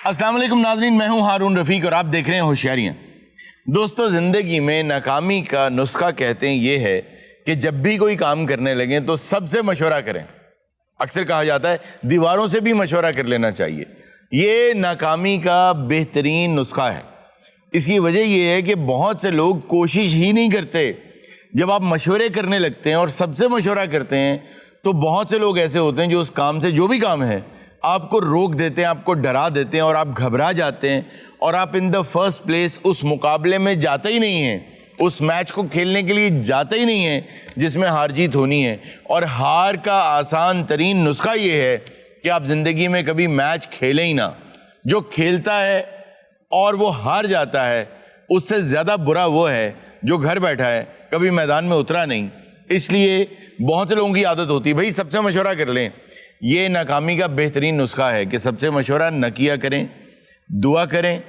अस्सलाम वालेकुम नाज़रीन, मैं हूं हारून रफ़ीक और आप देख रहे हैं होशियारियां। दोस्तों, ज़िंदगी में नाकामी का नुस्खा कहते हैं ये है कि जब भी कोई काम करने लगें तो सबसे मशवरा करें। अक्सर कहा जाता है दीवारों से भी मशवरा कर लेना चाहिए। ये नाकामी का बेहतरीन नुस्खा है। इसकी वजह यह है कि बहुत से लोग कोशिश ही नहीं करते। जब आप मशवरे करने लगते हैं और सबसे मशवरा करते हैं तो बहुत से लोग ऐसे होते हैं जो उस काम से, जो भी काम है, आपको रोक देते हैं, आपको डरा देते हैं और आप घबरा जाते हैं और आप इन द फर्स्ट प्लेस उस मुकाबले में जाते ही नहीं हैं, उस मैच को खेलने के लिए जाते ही नहीं हैं जिसमें हार जीत होनी है। और हार का आसान तरीन नुस्खा ये है कि आप ज़िंदगी में कभी मैच खेलें ही ना। जो खेलता है और वो हार जाता है, उससे ज़्यादा बुरा वो है जो घर बैठा है, कभी मैदान में उतरा नहीं। इसलिए बहुत से लोगों की आदत होती है भाई सबसे मशवरा कर लें। ये नाकामी का बेहतरीन नुस्खा है कि सबसे मशवरा न किया करें, दुआ करें,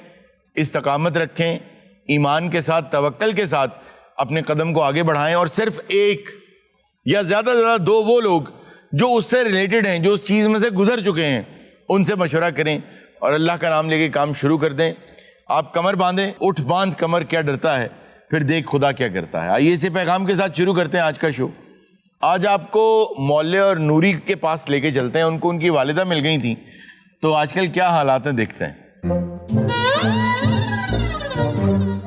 इस्तकामत रखें, ईमान के साथ, तवक्कल के साथ अपने कदम को आगे बढ़ाएं और सिर्फ एक या ज़्यादा से ज़्यादा दो वो लोग जो उससे रिलेटेड हैं, जो उस चीज़ में से गुजर चुके हैं, उनसे मशवरा करें और अल्लाह का नाम लेके काम शुरू कर दें। आप कमर बांधें, उठ बांध कमर, क्या डरता है, फिर देख खुदा क्या करता है। आइए इसी पैगाम के साथ शुरू करते हैं आज का शो। आज आपको मौले और नूरी के पास लेके चलते हैं। उनको उनकी वालिदा मिल गई थी, तो आजकल क्या हालात हैं देखते हैं।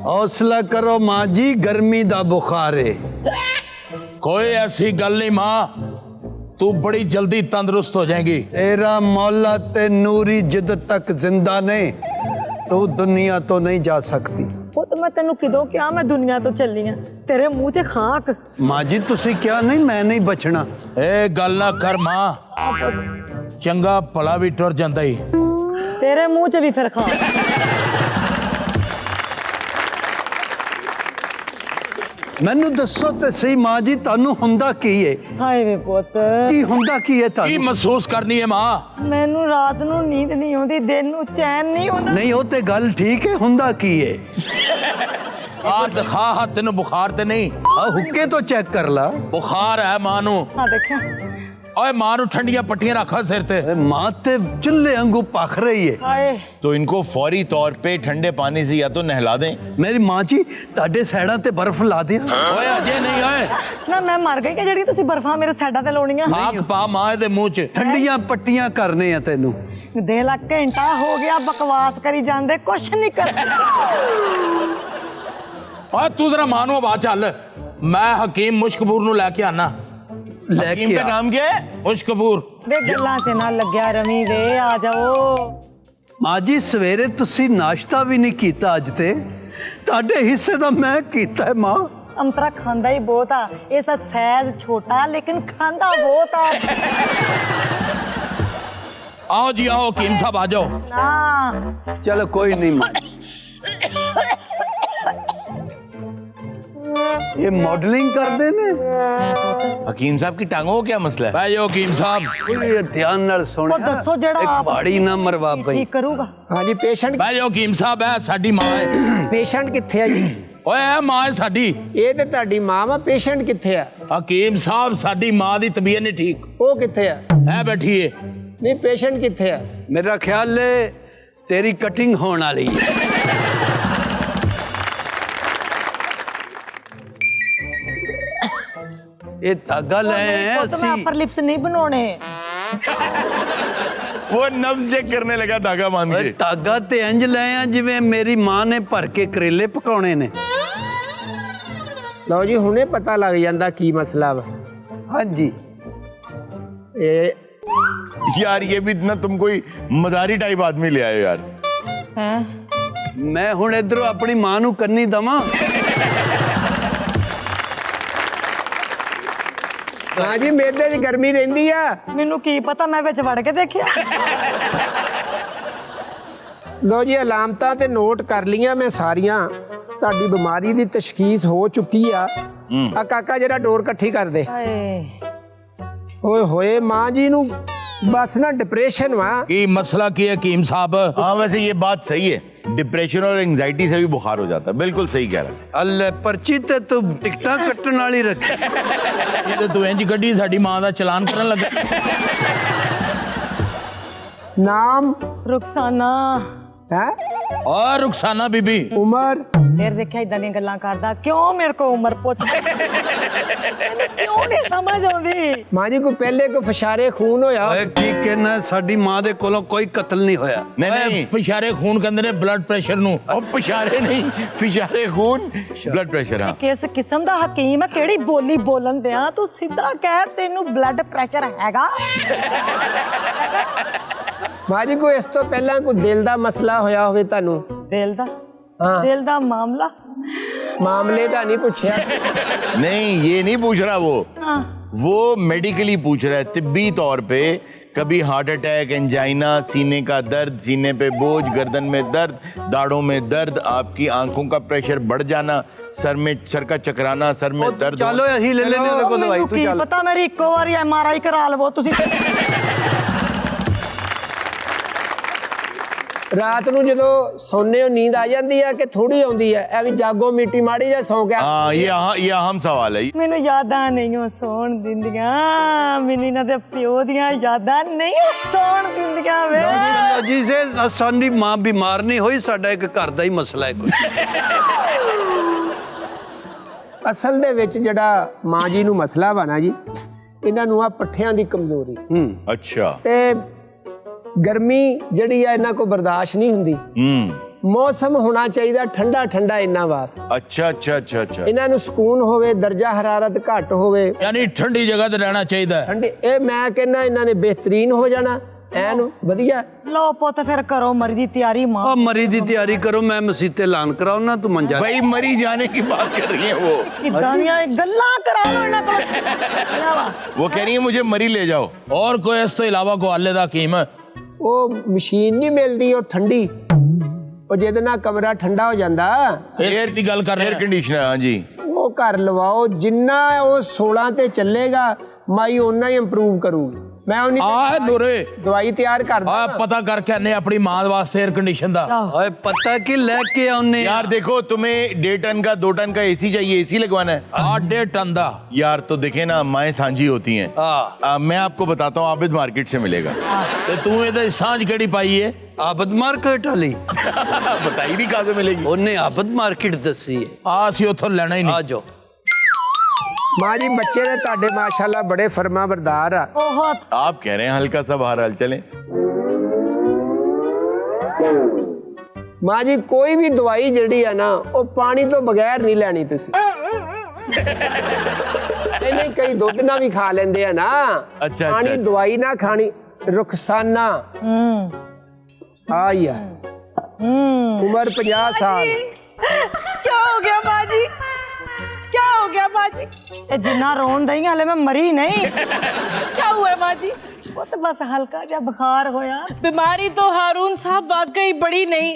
हौसला करो माँ जी, गर्मी दा बुखार है। कोई ऐसी गल नहीं माँ, तू बड़ी जल्दी तंदुरुस्त हो जाएगी। तेरा मौला ते नूरी जिद तक जिंदा ने, तू दुनिया तो नहीं जा सकती। वो तो मैं तेनू किदों क्या मैं दुनिया तो चली हाँ, तेरे मुंह च खाक। माँ जी तुसी क्या नहीं, मैं नहीं बचना। ए गल ना कर माँ, चंगा भला भी टुर जांदा ही। तेरे मुंह च भी फिर खाक। मैनू दसो ते सही माँ जी, तानू हुंदा की है? हाय वे पुत, की हुंदा की है की तानू? महसूस करनी है माँ? मैनू रात नू नींद नहीं आती, दिन नू चैन नहीं होता। नहीं हो ते गल ठीक है, हुंदा की है? आ दिखा हा, तेन बुखार ते नहीं? आ हुक्के तो चेक कर ला। बुखार है माँ नू। हाँ देखा, ओए माँ नू ठंडियां पट्टियां रखा सिर ते। ए, माँ ते चुल्ले अंगू पख रही है। हाय तो इनको फौरी तौर पे ठंडे पानी से या तो नहला दें। मेरी माँ जी ताडे सैडा ते बर्फ ला दिया। ओए अजे नहीं, ओए ना मैं मर गई कि जड़ी तुसी बर्फा मेरे साइडा ते लाउणियां। खाक पा माँ दे मुंह च। ठंडियां पट्टियां करने हैं तेनू। दे ला घंटा हो गया बकवास करी जांदे, कुछ नहीं कर। ओए तू जरा माँ नू आवाज चल, मैं हकीम मुश्कबूर नू लेके आना। लेके इनका आ। नाम क्या है? मुश्कबूर। वे गल्लां च ना लग्या रमी वे, आ जाओ। माँ जी सवेरे तुसी नाश्ता भी नहीं कीता अज ते, ताडे हिस्से दा मैं कीता है माँ। अंतरा खांदा ही बहुत आ, इस दा सैज छोटा लेकिन खांदा बहुत आ। आओ जी आओ, हकीम साहब आ जाओ। ना चलो कोई नहीं माँ। ये मॉडलिंग कर देने। हकीम साहब की टांगों को क्या मसला है? भाई हकीम साहब, ये ध्यान नाल सुन। वो दसो जड़ा एक आप बाड़ी ना मरवा भाई। ठीक करूगा। हाँ जी, पेशेंट भाई हकीम साहब है साडी माँ है। पेशेंट किथे है जी? ओए है माँ है साडी। ये ते ਤੁਹਾਡੀ ਮਾਂ ਵਾ, पेशेंट किथे है? हकीम साहब साडी माँ दी तबीयत नहीं ठीक वो किथे है? है, बैठी है। नहीं पेशेंट किथे है? मेरा ख्याल है तेरी कटिंग होने वाली है। ये धागा ले वो तो मैं अपर लिप्स नहीं बनाने। वो नब्ज चेक करने लगा धागा बांध के। धागा ते इंज ले आ जिवें मेरी माँ ने भर के करेले पकाने ने। लो जी हुणे पता लग जांदा की मसला वा। हाँ जी। ये यार ये भी इतना तुम कोई मदारी टाइप आदमी ले आए यार। हैं? मैं हुण इधरों अपनी माँ नू कन्नी दवां। हाँ जी, मेदे च गर्मी रहिंदी आ। मैनू की पता, मैं विच वड़ के देखिया। लो जी अलामतां ते नोट कर लियां मैं सारियां। ਤੁਹਾਡੀ ਬਿਮਾਰੀ ਦੀ ਤਸ਼ਖੀਸ ਹੋ ਚੁੱਕੀ ਆ। ਆ ਕਾਕਾ ਜਰਾ ਡੋਰ ਇਕੱਠੀ ਕਰ ਦੇ। हाय ਓਏ ਹੋਏ ਮਾਂ ਜੀ ਨੂੰ बस ना डिप्रेशन वा। की मसला की है हकीम साहब? हाँ वैसे ये बात सही है, डिप्रेशन और एंजाइटी से भी बुखार हो जाता है। बिल्कुल सही कह रहा है। अल्ले पर्ची ते तू टिकटा कट्टन वाली रखी। ये तो तू इंज गड्डी साडी मां दा चलान करन लगा। नाम रुखसाना। ਹੈ और रुखसाना बीबी ਉਮਰ ਫਿਰ ਦੇਖਿਆ ਇਦਾਂ ਦੀਆਂ ਗੱਲਾਂ ਕਰਦਾ ਕਿਉਂ ਮੇਰੇ ਕੋ ਉਮਰ ਪੁੱਛਦਾ ਮੈਨੂੰ ਕਿਉਂ ਨਹੀਂ ਸਮਝ ਆਉਂਦੀ ਮਾਂ ਜੀ ਕੋਈ ਪਹਿਲੇ ਕੋਈ ਫਸ਼ਾਰੇ ਖੂਨ ਹੋਇਆ ਓਏ ਕੀ ਕਹਿਣਾ, ਸਾਡੀ ਮਾਂ ਦੇ ਕੋਲੋਂ ਕੋਈ ਕਤਲ ਨਹੀਂ ਹੋਇਆ। नहीं पिछारे खून कहते ने ब्लड प्रेशर नु और पिशारे नहीं, फिशारे खून, ब्लड प्रेशर। हाँ ਕਿਸ ਕਿਸਮ ਦਾ ਹਕੀਮ ਹੈ ਕਿਹੜੀ ਬੋਲੀ ਬੋਲਣ ਦਿਆਂ ਤੂੰ ਸਿੱਧਾ ਕਹਿ ਤੈਨੂੰ ਬਲੱਡ ਪ੍ਰੈਸ਼ਰ ਹੈਗਾ ਮਾਂ ਜੀ ਕੋਈ ਇਸ ਤੋਂ ਪਹਿਲਾਂ ਕੋਈ ਦਿਲ ਦਾ ਮਸਲਾ ਹੋਇਆ ਹੋਵੇ ਤੁਹਾਨੂੰ? ਦਿਲ ਦਾ ਹਾਂ। ਦਿਲ ਦਾ ਮਾਮਲਾ ਮਾਮਲੇ ਦਾ ਨਹੀਂ ਪੁੱਛਿਆ। नहीं ये नहीं पूछ रहा हाँ। वो मेडिकली पूछ रहा है, तिब्बी तौर पे कभी हार्ट अटैक, एंजाइना, सीने का दर्द, सीने पे बोझ, गर्दन में दर्द, दाढ़ों में दर्द, आपकी आंखों का प्रेशर बढ़ जाना, सर का चकराना, सर में दर्द चलो यही ले लेने ਉਹ को दवाई ਮੈਨੂੰ तू ਕੀ चल। ਪਤਾ ਮੇਰੀ ਇੱਕੋ ਵਾਰੀ MRI ਕਰਾ ਲਵੋ ਤੁਸੀਂ ਰਾਤ ਨੂੰ ਜਦੋਂ ਸੌਂਦੇ ਹੋ ਨੀਂਦ ਆ ਜਾਂਦੀ ਹੈ ਕਿ ਥੋੜੀ ਆਉਂਦੀ ਹੈ? ਐ ਵੀ ਜਾਗੋ ਮੀਟੀ ਮਾੜੀ ਜਾਂ ਸੌਂ ਗਿਆ? हाँ ये अहम सवाल है। ਮੈਨੂੰ ਯਾਦਾਂ ਨਹੀਂ ਉਹ ਸੌਣ ਦਿੰਦੀਆਂ ਮੈਨੂੰ ਇਹਨਾਂ ਦੇ ਪਿਓ ਦੀਆਂ ਯਾਦਾਂ ਨਹੀਂ ਉਹ ਸੌਣ ਦਿੰਦੀਆਂ ਵੇ ਜੀ ਸੇ ਸਾਡੀ ਮਾਂ ਬਿਮਾਰ ਨਹੀਂ ਹੋਈ, ਸਾਡਾ ਇੱਕ ਘਰ ਦਾ ਹੀ ਮਸਲਾ ਹੈ ਕੋਈ। ਅਸਲ ਦੇ ਵਿੱਚ ਜਿਹੜਾ ਮਾਂ ਜੀ ਨੂੰ ਮਸਲਾ ਵਾ ਨਾ ਜੀ, ਇਹਨਾਂ ਨੂੰ ਆ ਪੱਠਿਆਂ ਦੀ ਕਮਜ਼ੋਰੀ अच्छा। ਤੇ ਗਰਮੀ ਜਿਹੜੀ ਆ ਇਹਨਾਂ ਕੋ ਬਰਦਾਸ਼ਤ ਨਹੀਂ ਹੁੰਦੀ। ਮੌਸਮ ਹੋਣਾ ਚਾਹੀਦਾ ਠੰਡਾ ਠੰਡਾ ਇਹਨਾਂ ਵਾਸਤੇ। अच्छा अच्छा अच्छा अच्छा। ਇਹਨਾਂ ਨੂੰ ਸਕੂਨ ਹੋਵੇ, ਦਰਜਾ ਹਰਾਰਤ ਘੱਟ ਹੋਵੇ, यानी ठंडी जगह ते रहना चाहिए। ਠੰਡੇ। ਇਹ ਮੈਂ ਕਹਿੰਦਾ ਇਹਨਾਂ ਨੇ ਬਿਹਤਰੀਨ ਹੋ ਜਾਣਾ ਐਨ ਵਧੀਆ। ਲੋ ਪੁੱਤ ਫਿਰ ਕਰੋ ਮਰੀ ਦੀ ਤਿਆਰੀ ਮਾਂ ਉਹ ਮਰੀ ਦੀ ਤਿਆਰੀ ਕਰੋ, ਮੈਂ ਮਸੀਤੇ ਐਲਾਨ ਕਰਾਉ ਨਾ, ਤੂੰ ਮੰਜਾ भाई मरी जाने की बात कर रही है वो ਕਿੱਦਾਂ ਦੀਆਂ ਇਹ ਗੱਲਾਂ ਕਰਾ ਲੋ ਇਹਨਾਂ ਕੋਲ वो कह रही है मुझे मरी ले जाओ। और कोई इस तो इलावा को हल्ले दा कीम है? ਉਹ ਮਸ਼ੀਨ ਨਹੀਂ ਮਿਲਦੀ ਉਹ ਠੰਡੀ, ਉਹ ਜਿਹਦੇ ਨਾਲ ਕਮਰਾ ਠੰਡਾ ਹੋ ਜਾਂਦਾ, एयर की गल कर रहे एयर हैं। कंडीशनर। हाँ जी। ਉਹ ਘਰ ਲਵਾਓ। ਜਿੰਨਾ ਉਹ 16 ਤੇ ਚੱਲੇਗਾ ਮਾਈ ਓਨਾ ਹੀ ਇੰਪਰੂਵ ਕਰੂਗੀ। ਮੈਂ ਉਹਨੀ आ नूरे ਦਵਾਈ ਤਿਆਰ ਕਰ आ ਦਾਂ। पता करके आने अपनी मां वास्ते एयर कंडीशन दा। ਓਏ ਪਤਾ ਕਿ ਲੈ ਕੇ ਆਉਨੇ यार देखो, तुम्हें 1.5 टन का 2 टन का एसी चाहिए, एसी लगवाना है। 1.5 टन दा। यार तो देखे ना, माएँ सांझी होती हैं। हाँ। मैं आपको बताता हूँ, आबिद मार्केट से मिलेगा। ते तू इधर सांझ केड़ी पाई है? ਆਬਦ ਮਾਰਕੀਟ ਵਾਲੀ बताइए नहीं कहाँ से मिलेगी। ਉਹਨੇ ਆਬਦ ਮਾਰਕੀਟ ਦੱਸੀ ਹੈ। आ सी उथों लेना ही ਆ नहीं। ਜਾਓ। ਮਾਂ ਜੀ ਬੱਚੇ ਨੇ ਤੁਹਾਡੇ ਮਾਸ਼ਾਅੱਲਾ ਬੜੇ ਫਰਮਾ ਬਰਦਾਰ ਆ। ਬਹੁਤ आप कह रहे हैं हल्का सा बाहर हल चलें। ਮਾਂ ਜੀ ਕੋਈ ਵੀ ਦਵਾਈ ਜਿਹੜੀ ਆ ਨਾ ਉਹ ਪਾਣੀ ਤੋਂ ਬਗੈਰ ਨਹੀਂ ਲੈਣੀ ਤੁਸੀਂ। ਨਹੀਂ ਕਈ ਦੁੱਧ ਨਾਲ ਵੀ ਖਾ ਲੈਂਦੇ ਆ ਨਾ। ਅੱਛਾ, ਪਾਣੀ ਅੱਛਾ। ਦਵਾਈ ਨਾ ਖਾਣੀ। ਰੁਖਸਾਨਾ ਆਈ ਆ, ਉਮਰ 50 ਸਾਲ। क्या हो गया माँ जी क्या हो गया माँ जी ए जिन्ना रोन दई हले मैं मरी नहीं क्या हुआ है माँ जी? वो तो बस हल्का जा बुखार होया बीमारी तो हारून साहब वाकई बड़ी नहीं,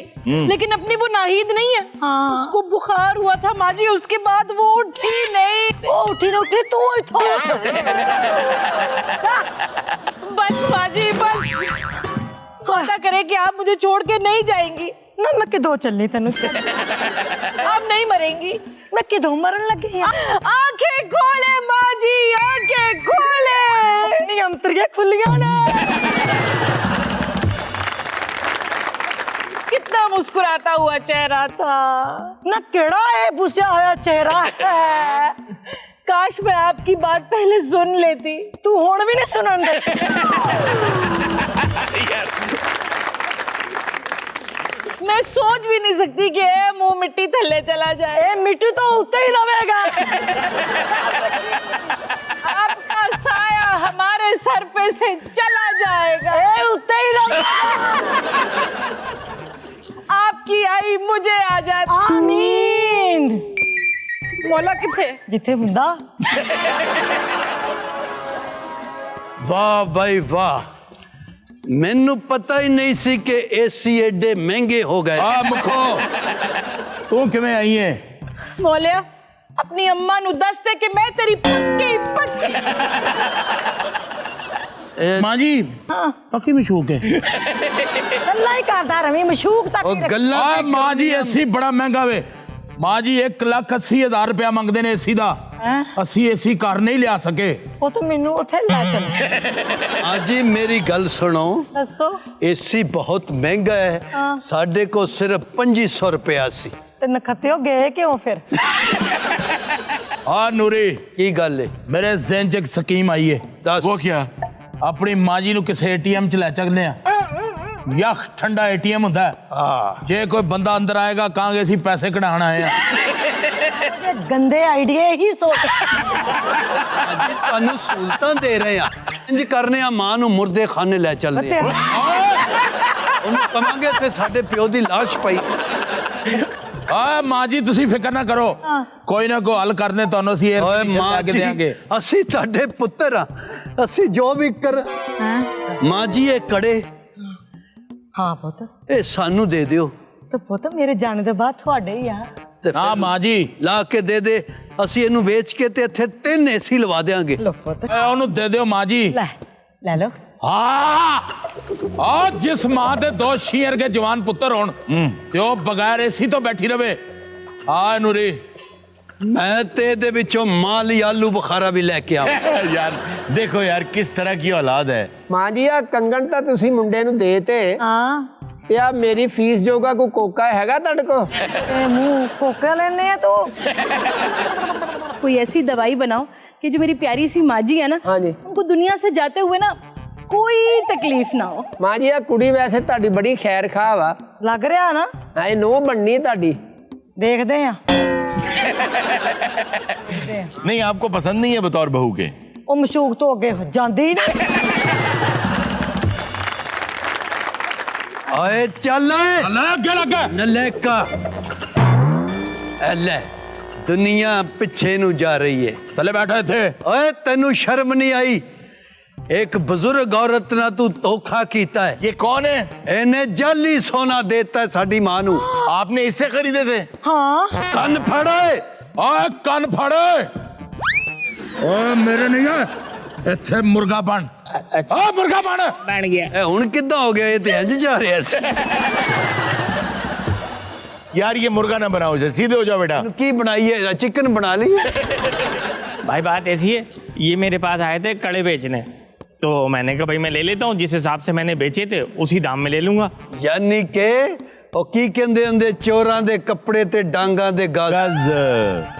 लेकिन अपनी वो नाहिद नहीं है। हाँ। उसको बुखार हुआ था माँ जी, उसके बाद वो उठी नहीं। ओ उठी ना उठी तू इथों उठ बस माँ जी बस, वादा करे कि आप मुझे छोड़ के नहीं जाएंगी। ना मैं किदों चलनी तेनू आप नहीं मरेंगी। मैं किदों मरन लगी आंखें खोले माँ जी, आंखें खोले। अपनी अंतरियां खुलियां ने कितना मुस्कुराता हुआ चेहरा था ना केड़ा है बुझा होया चेहरा है काश मैं आपकी बात पहले सुन लेती। तू हुण भी नहीं सुनन दे मैं सोच भी नहीं सकती कि ये मुंह मिट्टी थल्ले चला जाए। ए मिट्टी तो उत्ते ही रवेगा आपका साया हमारे सर पे से चला जाएगा। ए उत्ते ही रवेगा आपकी आई मुझे आ जाती। आमीन मौला किथे? जिथे हुंदा ਵਾਹ ਬਾਈ ਵਾਹ, ਮੈਨੂੰ ਪਤਾ ਹੀ ਨਹੀਂ ਸੀ ਕਿ ਏਸੀ ਏਡੇ ਮਹਿੰਗੇ ਹੋ ਗਏ। आ मुखो तू किवें आई है? मौलिया अपनी अम्मा नु दस दे कि मैं तेरी पक्की पक्की। मां जी पक्की मशूक है। गल्ला ही करदा रवी मशूक तक ਉਹ ਗੱਲਾਂ आ मां जी एसी बड़ा महंगा वे। मां जी 1,80,000 रुपया मंगदे ने एसी दा। ਅਸੀਂ ਏਸੀ ਘਰ ਨਹੀਂ ਲਿਆ ਸਕੇ। ਉਹ ਤਾਂ ਮੈਨੂੰ ਉੱਥੇ ਲੈ ਚੱਲ। ਆਜੀ ਮੇਰੀ ਗੱਲ ਸੁਣੋ, ਦੱਸੋ। ਏਸੀ ਬਹੁਤ ਮਹਿੰਗਾ ਹੈ, ਸਾਡੇ ਕੋਲ ਸਿਰਫ 2500 ਰੁਪਇਆ ਸੀ। ਤੇ ਨਖੱਤਿਓ ਗਏ ਕਿਉਂ ਫਿਰ? ਆ ਨੂਰੀ, ਕੀ ਗੱਲ ਹੈ? ਮੇਰੇ ਜ਼ਿਹਨ 'ਚ ਇੱਕ ਸਕੀਮ ਆਈ ਹੈ। ਦੱਸ। वो क्या? ਆਪਣੀ ਮਾਂ ਜੀ ਨੂੰ ਕਿਸੇ ਏਟੀਐਮ 'ਚ ਲੈ ਚੱਲਦੇ ਆ। ਯਖ ਠੰਡਾ ਏਟੀਐਮ ਹੁੰਦਾ ਹੈ। ਜੇ ਕੋਈ ਬੰਦਾ ਅੰਦਰ ਆਏਗਾ ਕਹਾਂਗੇ ਅਸੀਂ ਪੈਸੇ ਕਢਾਉਣ ਆਏ ਆ। ਇਹ ਗੰਦੇ ਆਈਡੀਏ ਹੀ ਸੋਚ। ਅੱਜ ਤੁਹਾਨੂੰ ਸਹੂਲਤਾਂ ਦੇ ਰਹੇ ਆ, ਇੰਜ ਕਰਨੇ ਆ, ਮਾਂ ਨੂੰ ਮੁਰਦੇ ਖਾਨੇ ਲੈ ਚੱਲਦੇ ਆ। ਉਹਨੂੰ ਕਵਾਂਗੇ ਤੇ ਸਾਡੇ ਪਿਓ ਦੀ ਲਾਸ਼ ਪਈ। ਆ ਮਾਂ ਜੀ ਤੁਸੀਂ ਫਿਕਰ ਨਾ ਕਰੋ, ਕੋਈ ਨਾ ਕੋਈ ਹੱਲ ਕਰਨੇ ਤੁਹਾਨੂੰ ਅਸੀਂ ਇਹ ਓਏ ਮਾਂ ਕੇ ਜੀ, ਦੇਾਂਗੇ। ਅਸੀਂ ਤੁਹਾਡੇ ਪੁੱਤਰ ਆ, ਅਸੀਂ ਜੋ ਵੀ ਕਰ। ਮਾਂ ਜੀ ਇਹ ਕੜੇ ਹਾਂ ਪੁੱਤ, ਇਹ ਸਾਨੂੰ ਦੇ ਦਿਓ ਤੇ ਪੁੱਤ ਮੇਰੇ ਜਾਣ ਦੇ ਬਾਅਦ ਤੁਹਾਡੇ ਹੀ ਆ। ਤੇ ਹਾਂ ਫਿਰ ਮਾਂ ਜੀ, ਲਾ ਕੇ ਦੇ ਦੇ, ਅਸੀਂ ਇਹਨੂੰ ਵੇਚ ਕੇ ਤੇ ਇੱਥੇ 3 ਏਸੀ ਲਵਾ ਦੇਾਂਗੇ। ਲੋ ਪੁੱਤ ਉਹਨੂੰ ਦੇ ਦਿਓ ਮਾਂ ਜੀ। ਲੈ ਲੋ। ਹਾਂ ਆ ਜਿਸ ਮਾਂ ਦੇ 2 ਸ਼ੀਰ ਕੇ ਜਵਾਨ ਪੁੱਤਰ ਹੋਣ ਤੇ ਉਹ ਬਗੈਰ ਏਸੀ ਤੋਂ ਬੈਠੀ ਰਵੇ। ਆ ਨੂਰੀ, ਮੈਂ ਤੇ ਇਹਦੇ ਵਿੱਚੋਂ ਮਾਲੀ ਆਲੂ ਬੁਖਾਰਾ ਵੀ ਲੈ ਕੇ ਆਵਾਂ। यार देखो यार किस तरह की औलाद है। ਮਾਂ ਜੀ ਆ ਕੰਗਣ ਤਾਂ ਤੁਸੀਂ ਮੁੰਡੇ ਨੂੰ ਦੇ ਤੇ ਹਾਂ ਤੇ ਆ ਮੇਰੀ ਫੀਸ ਜੋਗਾ ਕੋਈ ਕੋਕਾ ਹੈਗਾ ਤੁਹਾਡੇ ਕੋਲ? ਇਹ ਮੂੰਹ ਕੋਕਾ ਲੈਣੇ ਆ ਤੂੰ। कोई ऐसी दवाई बनाओ कि जो मेरी प्यारी सी माँ जी है ना, हाँ जी। उनको दुनिया से जाते हुए ना कोई तकलीफ ना हो। ਮਾਂ ਜੀ ਆ ਕੁੜੀ ਵੈਸੇ ਤੁਹਾਡੀ ਬੜੀ ਖੈਰ ਖਾ ਵਾ, ਲੱਗ ਰਿਹਾ ਨਾ? ਐ ਨੋ ਬਣਨੀ ਤੁਹਾਡੀ। ਦੇਖਦੇ ਆ। नहीं आपको पसंद नहीं है बतौर बहू के? ਉਹ ਮਸ਼ੂਕ ਤੋਂ ਅੱਗੇ ਜਾਂਦੀ ਨਹੀਂ। ਓਏ ਚੱਲ ਓਏ ਅੱਗੇ ਲੱਗਾ। ਨਲੇਕਾ, ਐ ਲੈ ਦੁਨੀਆ ਪਿੱਛੇ ਨੂੰ ਜਾ ਰਹੀ ਹੈ। ਥੱਲੇ ਬੈਠੇ ਥੇ। ਓਏ ਤੈਨੂੰ ਸ਼ਰਮ ਨਹੀਂ ਆਈ? ਇੱਕ ਬਜ਼ੁਰਗ ਔਰਤ ਨਾਲ ਤੂੰ ਧੋਖਾ ਕੀਤਾ ਹੈ। ये कौन है? ਇਹਨੇ ਜਾਲੀ ਸੋਨਾ ਦੇਤਾ ਹੈ ਸਾਡੀ ਮਾਂ ਨੂੰ। आपने इससे खरीदे थे? ਹਾਂ ਕੰਨ ਫੜ ਓਏ। ਓਏ ਕੰਨ ਫੜ। ਓਏ ਮੇਰੇ ਨਹੀਂ ਹੈ, ਇੱਥੇ ਮੁਰਗਾ ਬਣ। ਓ ਮੁਰਗਾ ਬਣ ਗਿਆ। ਇਹ ਹੁਣ ਕਿੱਦਾਂ ਹੋ ਗਿਆ? ਇਹ ਤੇ ਇੰਜ ਜਾ ਰਿਹਾ ਸੀ। यार ये मुर्गा ना बनाओ, इसे सीधे हो जाओ बेटा। ਕੀ ਬਣਾਈਏ? ਚਿਕਨ ਬਣਾ ਲਈ। भाई बात ऐसी है, ये मेरे पास आए थे कड़े बेचने, तो मैंने कहा भाई मैं ले लेता हूँ, जिस हिसाब से मैंने बेचे थे उसी दाम में ले लूंगा। ਯਾਨੀ ਕਿ ਉਹ ਕੀ ਕਹਿੰਦੇ ਹੁੰਦੇ, ਚੋਰਾਂ ਦੇ ਕੱਪੜੇ ਤੇ ਡਾਂਗਾਂ ਦੇ ਗਾਜ। गज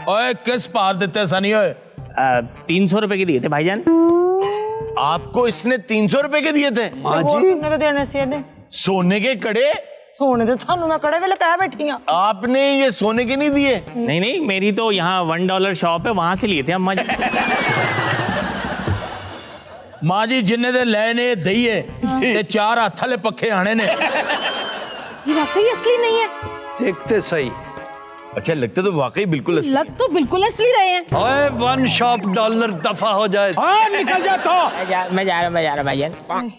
ਓਏ ਕਿਸ ਭਾਅ ਦਿੱਤੇ ਸਨੀ ਓਏ? 300 रुपए के दिए थे भाईजान। आपको इसने 300 रुपए के दिए थे? ਮਾਂ ਹੋਰ ਜੀ ਕਿੰਨੇ ਦੇ ਦੇਣੇ ਸੀ ਇਹਨੇ? सोने के कड़े? ਸੋਨੇ ਦੇ ਤੁਹਾਨੂੰ ਮੈਂ ਕੜੇ ਵੇਲੇ ਕਹਿ ਬੈਠੀ ਆ। आपने ये सोने के नहीं दिए? नहीं नहीं, मेरी तो यहाँ $1 शॉप है, वहां से लिए थे अम्मा जी। ਮਾਂ ਜੀ ਜਿੰਨੇ ਦੇ ਲੈ ਨੇ ਦਈਏ ਤੇ 4 ਹੱਥ ਵਾਲੇ ਪੱਖੇ ਆਣੇ ਨੇ। ये वाकई असली नहीं है। ਦੇਖਤੇ ਸਹੀ। अच्छा लगता तो वाकई बिल्कुल असली। लग तो बिल्कुल असली रहे हैं। ਓਏ $1 शॉप दफा हो जाए। हाँ निकल जा तो। मैं जा रहा भाईजान।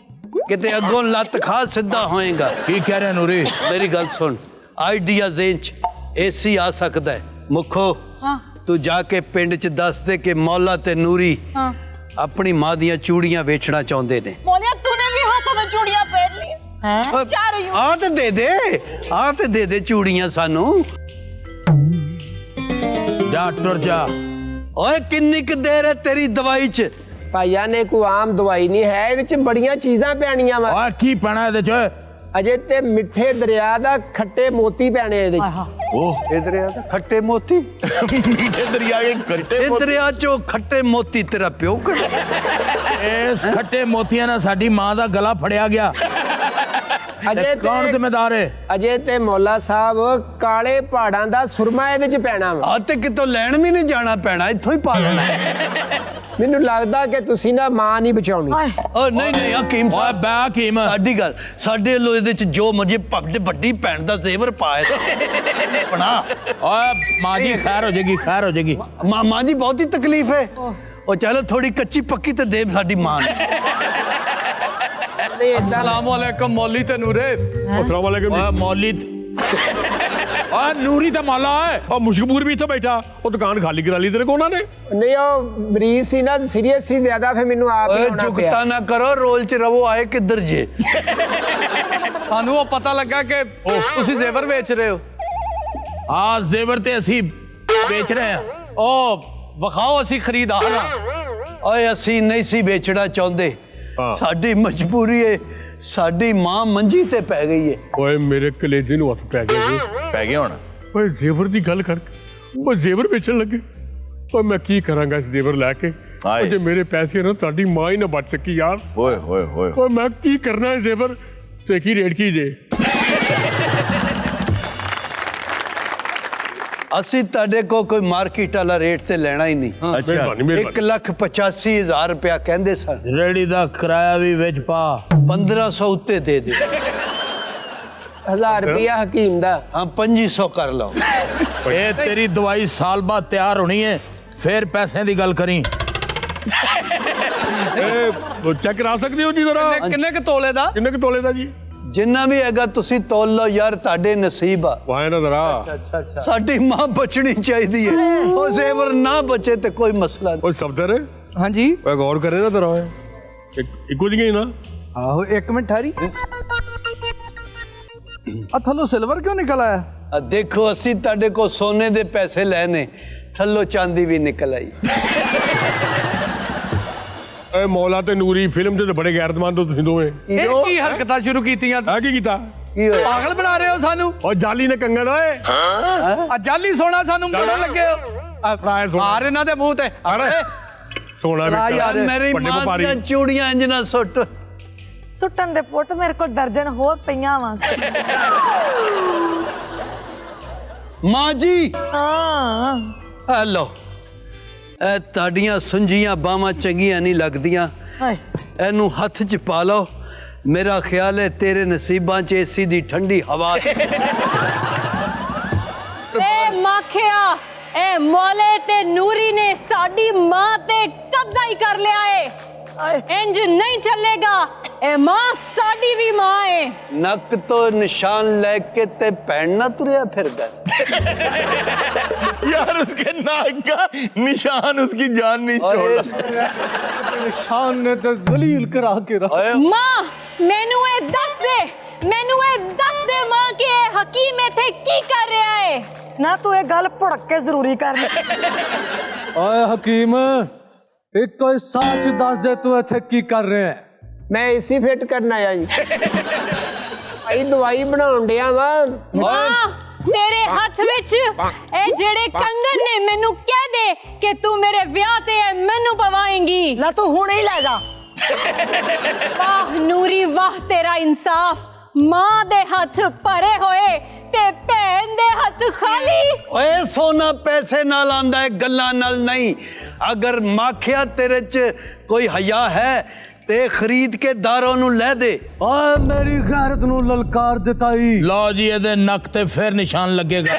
ਕਿਤੇ ਅੱਗੋਂ ਲੱਤ ਖਾ ਸਿੱਧਾ ਹੋਏਗਾ। ਕੀ ਕਹਿ ਰਹੇ ਨੂਰੀ? ਮੇਰੀ ਗੱਲ ਸੁਣ, ਆਈਡੀਆ ਜ਼ੇਨ ਚ ਏਸੀ ਆ ਸਕਦਾ ਹੈ। ਮੁੱਖੋ ਤੂੰ ਜਾ ਕੇ ਪਿੰਡ ਚ ਦੱਸ ਦੇ ਕਿ ਮੌਲਾ ਤੇ ਨੂਰੀ ਆਪਣੀ ਮਾਂ ਦੀਆਂ ਚੂੜੀਆਂ ਵੇਚਣਾ ਚਾਹੁੰਦੇ ਨੇ। बोलिया तूने भी हाथों में चूड़ियां पहन ली। ਹੈ जा रही हूँ। ਆ ਤੇ ਦੇ ਦੇ, ਆ ਤੇ ਦੇ ਦੇ ਚੂੜੀਆਂ ਸਾਨੂੰ। ਜਾ ਟੁਰ ਜਾ। ਓਏ ਕਿੰਨੀ ਕੁ ਦੇਰ ਹੈ ਤੇਰੀ ਦਵਾਈ ਚ? ਭਾਈਆ ਨੇ ਕੋਈ ਆਮ ਦਵਾਈ ਨਹੀਂ ਹੈ, ਇਹਦੇ ਚ ਬੜੀਆਂ ਚੀਜ਼ਾਂ ਪੈਣੀਆਂ ਵਾ। ਓਏ ਕੀ ਪੈਣਾ ਇਹਦੇ ਚ? ਅਜੇ ਤੇ ਮਿੱਠੇ ਦਰਿਆ ਦਾ ਖੱਟੇ ਮੋਤੀ ਪੈਣੇ ਇਹਦੇ ਚ। ओह ਇਹ ਦਰਿਆ ਦਾ ਖੱਟੇ ਮੋਤੀ? मीठे दरिया के खट्टे ਇਹ मोती। ਦਰਿਆ ਚੋਂ ਖੱਟੇ ਮੋਤੀ ਤੇਰਾ ਪਿਓ ਕਰ। ਇਸ ਖੱਟੇ ਮੋਤੀਆਂ ਨਾਲ ਸਾਡੀ ਮਾਂ ਦਾ ਗਲਾ ਫੜਿਆ ਗਿਆ। ਅਜੇ ਕੌਣ ਤੇ ਜ਼ਿੰਮੇਦਾਰ ਹੈ? ਅਜੇ ਤੇ ਮੌਲਾ ਸਾਹਿਬ ਕਾਲੇ ਪਹਾੜਾਂ ਦਾ ਸੁਰਮਾ ਇਹਦੇ ਚ ਪੈਣਾ ਵਾ। ਆ ਤੇ ਕਿਤੋਂ ਲੈਣ ਵੀ ਨਹੀਂ ਜਾਣਾ ਪੈਣਾ, ਇੱਥੋਂ ਹੀ ਪਾ ਲੈਣਾ। ਮੈਨੂੰ ਲੱਗਦਾ ਕਿ ਤੁਸੀਂ ਨਾ ਮਾਂ ਨਹੀਂ ਬਚਾਉਣੀ। ਹਾਏ ਓ ਨਹੀਂ ਨਹੀਂ ਹਕੀਮ ਓਏ ਸਾਹਿਬ, ਬੈ ਹਕੀਮ। ਸਾਡੀ ਗੱਲ, ਸਾਡੇ ਵੱਲੋਂ ਇਹਦੇ ਚ ਜੋ ਮਰਜੀ ਵੱਡੀ ਭੈਣ ਦਾ ਜ਼ੇਵਰ ਪਾਏ ਬਣਾ। ਓਏ ਮਾਂ ਜੀ ਖੈਰ ਹੋ ਜਾਏਗੀ, ਖੈਰ ਹੋ ਜਾਏਗੀ। ਮਾਂ ਜੀ ਬਹੁਤੀ ਤਕਲੀਫ ਹੈ। ਉਹ ਚਲੋ ਥੋੜੀ ਕੱਚੀ ਪੱਕੀ ਤੇ ਦੇ ਸਾਡੀ ਮਾਂ ਨੂੰ। अस्सलामुअलैकुम मौली ते नूरे। अस्सलामुअलैकुम। ਓਏ ਮੌਲੀ ਓਏ ਨੂਰੀ ਤੇ ਮੌਲਾ ਹੈ। और मुशकपूर भी इतना बैठा, वो दुकान खाली करा ली तेरे को उन्होंने। ਨਹੀਂ ਉਹ ਮਰੀਜ਼ ਸੀ ਨਾ, ਸੀਰੀਅਸ ਸੀ ਜ਼ਿਆਦਾ, ਫਿਰ ਮੈਨੂੰ ਆਪ ਹੀ ਓਏ ਆਉਣਾ ਚੁਗਤਾ ਪਿਆ। ਨਾ ਕਰੋ, ਰੋਲ ਚ ਰਵੋ, ਆਏ ਕਿੱਧਰ ਜੇ? ਸਾਨੂੰ ਉਹ ਪਤਾ ਲੱਗਾ ਕਿ ਤੁਸੀਂ ਜ਼ੇਵਰ ਵੇਚ ਰਹੇ ਹੋ। ਆ ਜ਼ੇਵਰ ਤੇ ਅਸੀਂ ਵੇਚ ਰਹੇ ਹਾਂ। ਉਹ ਵਿਖਾਓ ਅਸੀਂ ਖਰੀਦਦਾਰ ਹਾਂ ਓਏ ਅਸੀਂ ਨਹੀਂ ਸੀ ਵੇਚਣਾ ਚਾਹੁੰਦੇ ਸਾਡੀ ਮਜਬੂਰੀ ਹੈ ਸਾਡੀ ਮਾਂ ਮੰਜੀ ਤੇ ਪੈ ਗਈ ਹੈ ਓਏ ਮੇਰੇ ਕਲੇਜੇ ਨੂੰ ਹੱਥ ਪੈ ਗਿਆ ਜੀ ਪੈ ਗਿਆ ਹੁਣ ਓਏ ਜ਼ੇਵਰ ਦੀ ਗੱਲ ਕਰਕੇ ਓਏ ਜ਼ੇਵਰ ਵੇਚਣ ਲੱਗੇ ਓਏ ਮੈਂ ਕੀ ਕਰਾਂਗਾ ਇਸ ਜ਼ੇਵਰ ਲੈ ਕੇ ਹਾਏ। ਓਏ ਜੇ ਮੇਰੇ ਪੈਸੇ ਨਾ ਤੁਹਾਡੀ ਮਾਂ ਹੀ ਨਾ ਬਚ ਸਕੀ ਯਾਰ ਓਏ ਹੋਏ ਹੋਏ ਓਏ ਮੈਂ ਕੀ ਕਰਨਾ ਹੈ ਜ਼ੇਵਰ ਤੇ ਕੀ ਰੇਟ ਕੀ ਜੇ ਅਸੀਂ ਤੁਹਾਡੇ ਕੋ ਕੋਈ ਮਾਰਕੀਟ ਵਾਲਾ ਰੇਟ ਤੇ ਲੈਣਾ ਹੀ ਨਹੀਂ ਅੱਛਾ ਮਿਹਰਬਾਨੀ ਮਿਹਰਬਾਨੀ 1,85,000 ਰੁਪਇਆ ਕਹਿੰਦੇ ਸਨ ਰੇੜੀ ਦਾ ਕਿਰਾਇਆ ਵੀ ਵਿੱਚ ਪਾ 1500 ਉੱਤੇ ਦੇ ਦੇ 1000 ਰੁਪਇਆ ਹਕੀਮ ਦਾ ਹਾਂ 2500 ਕਰ ਲਓ ਇਹ ਤੇਰੀ ਦਵਾਈ ਸਾਲ ਬਾਅਦ ਤਿਆਰ ਹੋਣੀ ਹੈ ਫਿਰ ਪੈਸਿਆਂ ਦੀ ਗੱਲ ਕਰੀ ਇਹ ਚੈੱਕ ਕਰਾ ਸਕਦੇ ਹੋ ਜੀ ਜ਼ਰਾ ਕਿੰਨੇ ਕੁ ਤੋਲੇ ਦਾ ਕਿੰਨੇ ਕੁ ਤੋਲੇ ਦਾ ਜੀ ਜਿੰਨਾ ਵੀ ਹੈਗਾ ਤੁਸੀਂ ਤੋਲ ਲਓ ਯਾਰ ਤੁਹਾਡੇ ਨਸੀਬ ਆ ਵਾਹ ਨਾ ਜ਼ਰਾ ਸਾਡੀ ਮਾਂ ਬਚਣੀ ਚਾਹੀਦੀ ਹੈ ਉਹ ਜ਼ੇਵਰ ਨਾ ਬਚੇ ਤੇ ਕੋਈ ਮਸਲਾ ਨਹੀਂ ਓਏ ਸਫਦਰ ਹਾਂਜੀ ਓਏ ਗੌਰ ਕਰੇ ਨਾ ਜ਼ਰਾ ਇੱਕੋ ਜਿਹੀਆਂ ਹੀ ਨਾ ਆਹੋ 1 ਮਿੰਟ ਠਹਿਰੀ ਆ ਥੱਲੋਂ ਸਿਲਵਰ ਕਿਉਂ ਨਿਕਲ ਆਇਆ ਆ ਦੇਖੋ ਅਸੀਂ ਤੁਹਾਡੇ ਕੋ ਸੋਨੇ ਦੇ ਪੈਸੇ ਲੈਣੇ ਥੱਲੋਂ ਚਾਂਦੀ ਵੀ ਨਿਕਲ ਆਈ ਓਏ ਮੌਲਾ ਤੇ ਨੂਰੀ ਫਿਲਮ ਦੇ ਤਾਂ ਬੜੇ ਗੈਰਤਮੰਦ ਹੋ ਤੁਸੀਂ ਦੋਵੇਂ ਇਹ ਕੀ ਹਰਕਤਾਂ ਸ਼ੁਰੂ ਕੀਤੀਆਂ ਆ ਕੀ ਕੀਤਾ ਕੀ ਹੋਇਆ ਪਾਗਲ ਬਣਾ ਰਹੇ ਹੋ ਸਾਨੂੰ ਓ ਜਾਲੀ ਨੇ ਕੰਗਣ ਓਏ ਆ ਜਾਲੀ ਸੋਨਾ ਸਾਨੂੰ ਮੋੜਨ ਲੱਗੇ ਹੋ ਫਰਾਏ ਸੋਨਾ ਮਾਰ ਇਹਨਾਂ ਦੇ ਮੂੰਹ ਤੇ ਅਰੇ ਸੋਨਾ ਆ ਵਿੱਚ ਯਾਰ, ਮੇਰੀ ਵੱਡੇ ਮਾਂ ਵਪਾਰੀ ਦੀਆਂ ਚੂੜੀਆਂ ਇੰਜ ਨਾ ਸੁੱਟ ਸੁੱਟਣ ਦੇ ਪੁੱਟ ਮੇਰੇ ਕੋਲ ਦਰਜਨ ਹੋਰ ਪਈਆਂ ਵਾਂ ਮਾਂ ਜੀ ਹਾਂ ਹੈਲੋ ਇਹ ਤੁਹਾਡੀਆਂ ਸੁੰਜੀਆਂ ਬਾਹਾਂ ਚੰਗੀਆਂ ਨਹੀਂ ਲੱਗਦੀਆਂ ਹਾਏ ਇਹਨੂੰ ਹੱਥ 'ਚ ਪਾ ਲਓ ਮੇਰਾ ਖਿਆਲ ਹੈ ਤੇਰੇ ਨਸੀਬਾਂ 'ਚ ਏਸੀ ਦੀ ਠੰਡੀ ਹਵਾ ਏ ਮਾਖਿਆ ਏ ਮੌਲੇ ਤੇ ਨੂਰੀ ਨੇ ਸਾਡੀ ਮਾਂ ਤੇ ਕਬਜ਼ਾ ਹੀ ਕਰ ਲਿਆ ਏ ਇੰਜ ਨਹੀਂ ਚੱਲੇਗਾ ਇਹ ਮਾਂ ਸਾਡੀ ਵੀ ਮਾਂ ਏ ਨੱਕ ਤੋਂ ਨਿਸ਼ਾਨ ਲੈ ਕੇ ਤੇ ਭੈਣ ਨਾ ਤੁਰਿਆ ਫਿਰਦਾ यार उसके नाक का निशान उसकी जान नहीं छोड़ा ਨਿਸ਼ਾਨ ਨੇ ਤੇ ਜ਼ਲੀਲ ਕਰਾ ਕੇ ਰੱਖ ਓਏ ਮਾਂ ਮੈਨੂੰ ਇਹ ਦੱਸ ਦੇ ਮਾਂ ਕਿ ਇਹ ਹਕੀਮ ਇੱਥੇ ਕੀ ਕਰ ਰਿਹਾ ਏ ਨਾ ਤੂੰ ਇਹ ਗੱਲ ਭੁੜਕ ਕੇ ਜ਼ਰੂਰੀ ਕਰ ਓਏ ਹਕੀਮ ਇੱਕ ਕੋਈ ਸੱਚ ਦੱਸ ਦੇ ਤੂੰ ਇੱਥੇ ਕੀ ਕਰ ਰਿਹਾ ਹੈ ਮੈਂ ਏਸੀ ਫਿੱਟ ਕਰਨ ਆਇਆ ਜੀ ਭਾਈ ਦਵਾਈ ਬਣਾਉਣ ਡਿਆ ਵਾ ਮਾਂ ਤੇਰੇ ਹੱਥ ਵਿੱਚ ਇਹ ਜਿਹੜੇ ਕੰਗਣ ਨੇ ਮੈਨੂੰ ਕਹਿ ਦੇ ਕਿ ਤੂੰ ਮੇਰੇ ਵਿਆਹ ਤੇ ਇਹ ਮੈਨੂੰ ਪਵਾਏਂਗੀ ਲੈ ਤੂੰ ਹੁਣੇ ਹੀ ਲੈ ਜਾ ਵਾਹ ਨੂਰੀ ਵਾਹ ਤੇਰਾ ਇਨਸਾਫ ਮਾਂ ਦੇ ਹੱਥ ਭਰੇ ਹੋਏ ਤੇ ਭੈਣ ਦੇ ਹੱਥ ਖਾਲੀ ਓਏ ਸੋਨਾ ਪੈਸੇ ਨਾਲ ਆਂਦਾ ਹੈ ਗੱਲਾਂ ਨਾਲ ਨਹੀਂ ਅਗਰ ਮਾਖਿਆ ਤੇਰੇ 'ਚ ਕੋਈ ਹਯਾ ਹੈ ਤੇ ਖਰੀਦ ਕੇ ਦਾਰੋਂ ਨੂੰ ਲੈ ਦੇ ਓਏ ਮੇਰੀ ਗੈਰਤ ਨੂੰ ਲਲਕਾਰ ਦਿੱਤਾ ਈ ਲਓ ਜੀ ਇਹਦੇ ਨੱਕ ਤੇ ਫਿਰ ਨਿਸ਼ਾਨ ਲੱਗੇਗਾ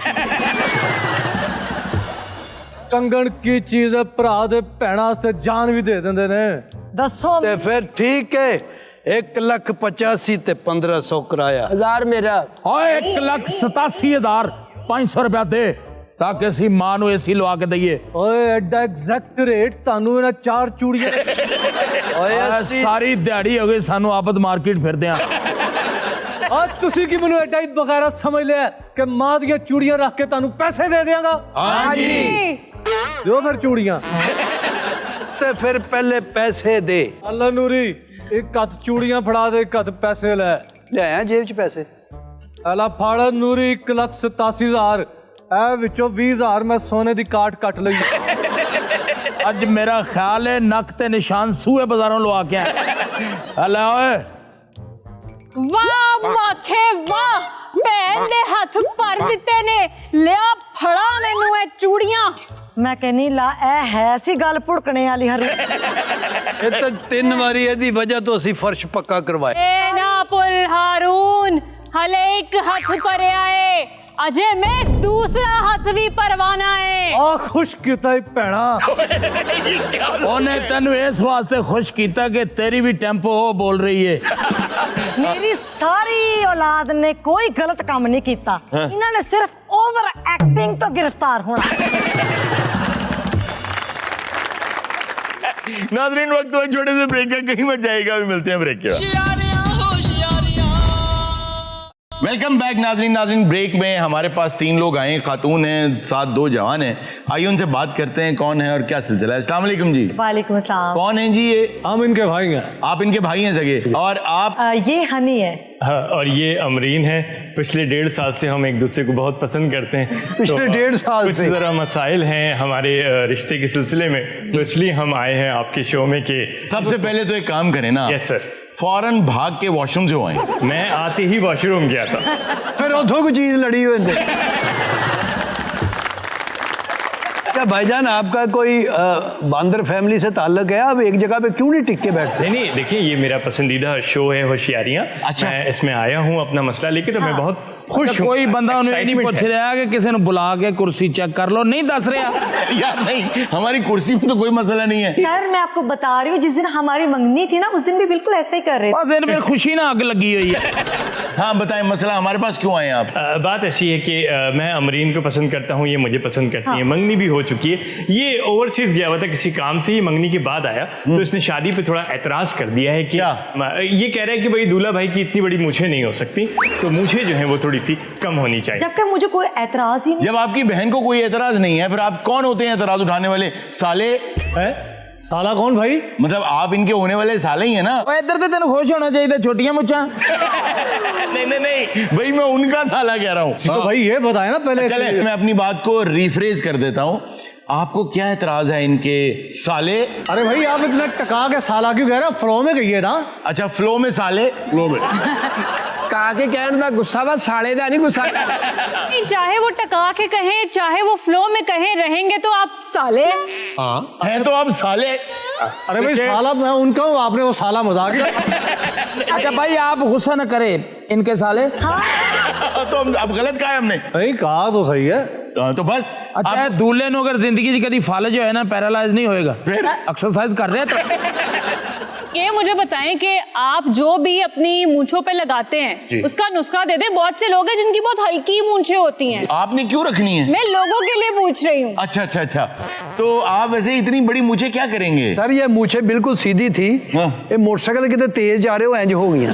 ਕੰਗਣ ਕੀ ਚੀਜ਼ ਹੈ ਭਰਾ ਦੇ ਭੈਣਾਂ ਵਾਸਤੇ ਜਾਨ ਵੀ ਦੇ ਦਿੰਦੇ ਨੇ ਦੱਸੋ ਤੇ ਫਿਰ ਠੀਕ ਹੈ 1,85,000 ਤੇ 1500 ਕਰਾਇਆ 1000 ਮੇਰਾ ਓਏ 1,87,000 500 ਰੁਪਇਆ ਦੇ ਤਾਂ ਕਿ ਅਸੀਂ ਮਾਂ ਨੂੰ ਏਸੀ ਲਵਾ ਕੇ ਦਈਏ ਓਏ ਐਡਾ ਐਗਜ਼ੈਕਟ ਰੇਟ ਤੁਹਾਨੂੰ ਇਹਨਾਂ 4 ਚੂੜੀਆਂ ਓਏ ਆਹ ਅਸੀਂ ਸਾਰੀ ਦਿਹਾੜੀ ਹੋ ਗਈ ਸਾਨੂੰ ਆਬਦ ਮਾਰਕੀਟ ਫਿਰਦੇ ਆ ਆ ਤੁਸੀਂ ਕੀ ਮੈਨੂੰ ਐਡਾ ਹੀ ਬਗੈਰਾ ਸਮਝ ਲਿਆ ਕਿ ਮਾਂ ਦੀਆਂ ਚੂੜੀਆਂ ਰੱਖ ਕੇ ਤੁਹਾਨੂੰ ਪੈਸੇ ਦੇ ਦਿਆਂਗਾ ਹਾਂਜੀ ਦਿਓ ਫਿਰ ਚੂੜੀਆਂ ਤੇ ਫਿਰ ਪਹਿਲੇ ਪੈਸੇ ਦੇ ਅੱਲਾ ਨੂਰੀ ਇੱਕ ਹੱਥ ਚੂੜੀਆਂ ਫੜਾ ਦੇ ਇੱਕ ਹੱਥ ਪੈਸੇ ਲੈ ਲਿਆਇਆ ਜੇਬ 'ਚ ਪੈਸੇ ਅਲਾ ਫੜ ਨੂਰੀ 1,87,000 ਇਹ ਵਿੱਚੋਂ 20,000 ਮੈਂ ਸੋਨੇ ਦੀ ਕਾਟ ਕੱਟ ਲਈ ਅੱਜ ਮੇਰਾ ਖਿਆਲ ਹੈ ਨੱਕ ਤੇ ਨਿਸ਼ਾਨ ਸੂਏ ਬਾਜ਼ਾਰੋਂ ਲਵਾ ਕੇ ਹਲੇ ਓਏ ਵਾਹ ਮਾਖੇ ਵਾਹ ਭੈਣ ਦੇ ਹੱਥ ਭਰ ਦਿੱਤੇ ਨੇ ਲਿਆ ਫੜਾ ਮੈਨੂੰ ਇਹ ਚੂੜੀਆਂ ਮੈਂ ਕਹਿੰਨੀ ਲਾ ਇਹ ਹੈ ਸੀ ਗੱਲ ਭੁੜਕਣੇ ਵਾਲੀ ਹਰੂ ਇਹ ਤਾਂ 3 ਵਾਰੀ ਇਹਦੀ ਵਜ੍ਹਾ ਤੋਂ ਅਸੀਂ ਫਰਸ਼ ਪੱਕਾ ਕਰਵਾਇਆ ਏ ਨਾ ਪੁੱਲ ਹਾरून ਹਲੇ ਇੱਕ ਹੱਥ ਭਰਿਆ ਏ ਅਜੇ ਮੈਂ ਦੂਸਰਾ ਹੱਥ ਵੀ ਪਰਵਾਨਾ ਏ ਆ ਖੁਸ਼ ਕੀਤਾ ਹੀ ਭੈਣਾ ਉਹਨੇ ਤੈਨੂੰ ਇਸ ਵਾਸਤੇ ਖੁਸ਼ ਕੀਤਾ ਕਿ ਤੇਰੀ ਵੀ ਟੈਂਪੋ ਉਹ ਬੋਲ ਰਹੀ ਹੈ ਮੇਰੀ ਸਾਰੀ ਔਲਾਦ ਨੇ ਕੋਈ ਗਲਤ ਕੰਮ ਨਹੀਂ ਕੀਤਾ ਇਹਨਾਂ ਨੇ ਸਿਰਫ ਓਵਰ ਐਕਟਿੰਗ ਤੋਂ गिरफ्तार होना नाजरीन वक्त हुआ छोटे से ब्रेक का कहीं मत जाएगा अभी मिलते हैं ब्रेक के बाद वेलकम बैक नाजरीन ब्रेक में हमारे पास 3 लोग आए हैं, खातून हैं, साथ 2 जवान हैं। आइए उनसे बात करते हैं कौन है और क्या सिलसिला है। अस्सलाम वालेकुम जी। वालेकुम अस्सलाम। कौन है जी ये? हम इनके भाई हैं। आप इनके भाई हैं सगे, और आप? ये हनी है। हाँ, और ये अमरीन है। पिछले 1.5 साल से हम एक दूसरे को बहुत पसंद करते हैं। पिछले 1.5 साल कुछ से? ज़रा मसाइल हैं हमारे रिश्ते के सिलसिले में, तो इसलिए हम आए हैं आपके शो में कि सबसे पहले तो एक काम करें ना, यस सर। फौरन भाग के वॉशरूम से आए। मैं आते ही वॉशरूम गया था। फिर उधो को चीज लड़ी हुई थी। क्या भाईजान आपका कोई बांदर फैमिली से ताल्लुक है? आप एक जगह पे क्यों नहीं टिक के बैठते? नहीं, देखिए ये मेरा पसंदीदा शो है होशियारियाँ। अच्छा। मैं इसमें आया हूँ अपना मसला लेके, तो मैं बहुत खुश हूँ। कोई बंदा उन्हें नहीं Excitement पूछ है। रहा कि किसी ने बुला के कुर्सी चेक कर लो, नहीं दस रहा। यार नहीं, हमारी कुर्सी में तो कोई मसला नहीं है। सर मैं आपको बता रही हूँ, जिस दिन हमारी मंगनी थी ना, उस दिन भी बिल्कुल ऐसे ही कर रहे थे। बस इनमें खुशी ना आग लगी हुई है। हाँ बताएं, मसला हमारे पास क्यों आए आप? बात ऐसी है कि मैं अमरीन को पसंद करता हूँ, ये मुझे पसंद करती है। मंगनी भी हो चुकी है। ये ओवरसीज गया हुआ था किसी काम से, ये मंगनी के बाद आया, तो इसने शादी पे थोड़ा एतराज कर दिया है कि ये कह रहा है कि भाई दूल्हा भाई की इतनी बड़ी मूछें नहीं हो सकती, तो मूछें जो है वो थोड़ी सी कम होनी चाहिए। जबकि मुझे कोई एतराज ही नहीं। जब आपकी बहन को कोई एतराज नहीं है, फिर आप कौन होते हैं एतराज उठाने वाले? साले? है साला कौन भाई? मतलब आप इनके होने वाले साले ही है ना? इधर तो तेन खुश होना चाहिए, छोटियां मुच्छा। नहीं भाई, मैं उनका साला कह रहा हूँ। तो भाई ये बताए ना पहले। चले मैं अपनी बात को रिफ्रेज कर देता हूँ। आपको क्या एतराज है इनके साले? अरे भाई आप इतना टका के साला क्यों कह रहे हो? फ्लो में कहिए ना। अच्छा, फ्लो में साले। लो में कहा के कहने का गुस्सा बस साले दा नहीं गुस्सा। नहीं, चाहे वो टका के कहें चाहे वो फ्लो में कहें, रहेंगे तो आप साले। हैं तो आप साले। अरे भाई साला मैं उनका हूँ, आपने वो साला मजाक किया। अच्छा भाई आप गुस्सा न करें, इनके साले। तो अब गलत कहा है हमने। नहीं कहा तो सही है। तो बस अच्छा दूल्हे नु अगर जिंदगी कभी फाले जो है ना, पैरालाइज नहीं होएगा, एक्सरसाइज कर रहे हैं तो। ये मुझे बताएं कि आप जो भी अपनी मूंछों पे लगाते हैं उसका नुस्खा दे दे। बहुत से लोग हैं जिनकी बहुत हल्की मूंछें होती हैं। आपने क्यों रखनी है? मैं लोगों के लिए पूछ रही हूँ। अच्छा। तो आप वैसे इतनी बड़ी मुझे क्या करेंगे? सर ये मूछें बिल्कुल सीधी थी, ये मोटरसाइकिल कितने तेज जा रहे हो इंज हो गई।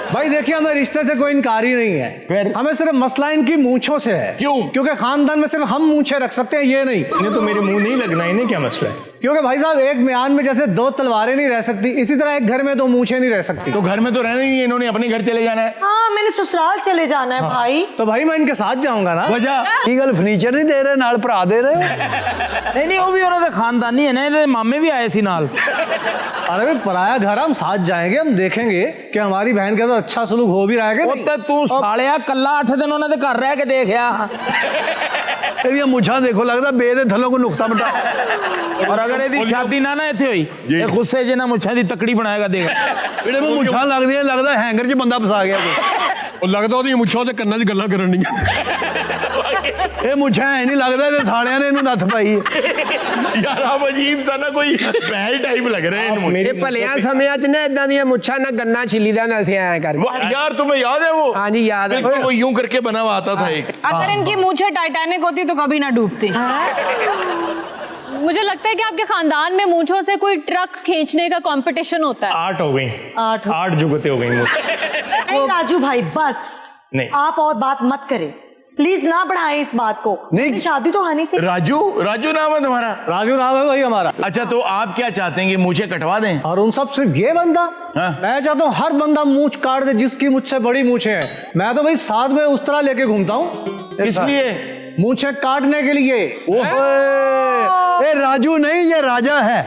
भाई देखिए हमें रिश्ते से कोई इनकारी नहीं है, फिर? हमें सिर्फ मसला इनकी मूंछों से है। क्यों? क्योंकि खानदान में सिर्फ हम मूंछें रख सकते हैं, ये नहीं। इन्हें तो मेरे मुंह नहीं लगना, इन्हें क्या मसला है? क्योंकि भाई साहब एक म्यान में जैसे 2 तलवारें नहीं रह सकती, इसी तरह एक घर में 2 मूंछें नहीं रह सकती। तो घर में तो रहना ही है, इन्होंने अपने घर चले जाना है। हाँ मैंने ससुराल चले जाना है भाई। तो भाई मैं इनके साथ जाऊंगा ना। वजह? की गल फर्नीचर नहीं दे रहे, नाल भरा दे रहे? नहीं वो भी उन्होंने खानदानी है ना, इहदे मामे भी आए सी नाल। अरे भाई पराया घर, हम साथ जाएंगे, हम देखेंगे कि हमारी बहन के साथ अच्छा सलूक हो भी रहा है कि नहीं। उत्ते तू सालिया कल्ला 8 दिन उन्होंने घर रह के देखया। ये मुछा देखो, लगता बे दे थलों को नुकता बटा। और अगर यदि शादी ना इत्थे हुई ते गुस्से ज ना मुछा दी तकड़ी बनाएगा देख। ਜਿਹੜੇ में मुछा लगदी है, लगता हैंगर 'ਚ ਬੰਦਾ ਫਸਾ ਗਿਆ ਉਹ ਲੱਗਦਾ ਉਹਦੀਆਂ ਮੁੱਛਾਂ ਤੇ ਕੰਨਾਂ 'ਚ ਗੱਲਾਂ ਕਰਨ ਦੀਆਂ। ਇਹ ਮੁਛਾ ਹੈ ਨਹੀਂ ਲੱਗਦਾ, ਤੇ ਸਾਲਿਆਂ ਨੇ ਇਹਨੂੰ ਨੱਥ ਪਾਈ ਹੈ। यार आप अजीब सा ना कोई पहल टाइप लग रहे हैं मुझे। ਇਹ ਭਲਿਆਂ ਸਮਿਆਂ ਚ ਨਾ ਇਦਾਂ ਦੀਆਂ ਮੁੱਛਾਂ ਨਾ ਗੰਨਾ ਛਿੱਲੀ ਦਾ ਨਾ ਅਸੀਂ ਐਂ ਕਰਕੇ। यार तुम्हें याद है वो? हाँ जी, याद है। बिल्कुल वो यूं करके बना हुआ आता था एक। अगर इनकी मूछें टाइटैनिक होती तो कभी ना डूबती। मुझे लगता है कि आपके खानदान में मूंछों से कोई ट्रक खींचने का कंपटीशन होता है। 8 हो गई, 8 जुगते हो गई मुझे। नहीं राजू भाई बस नहीं। आप और बात मत करें प्लीज, ना बढ़ाएं इस बात को। नहीं। शादी तो हनी से। राजू नाम है तुम्हारा? राजू नाम है भाई हमारा। अच्छा तो आप क्या चाहते हैं कि मुझे कटवा दें? और उन सब सिर्फ ये बंदा? हाँ? मैं चाहता हूँ हर बंदा मूंछ काट दे जिसकी मुझसे बड़ी मूंछें हैं। मैं तो भाई साथ में उस तरह लेके घूमता हूँ। किस लिए? मूंछें काटने के लिए। ये राजू नहीं, ये राजा है।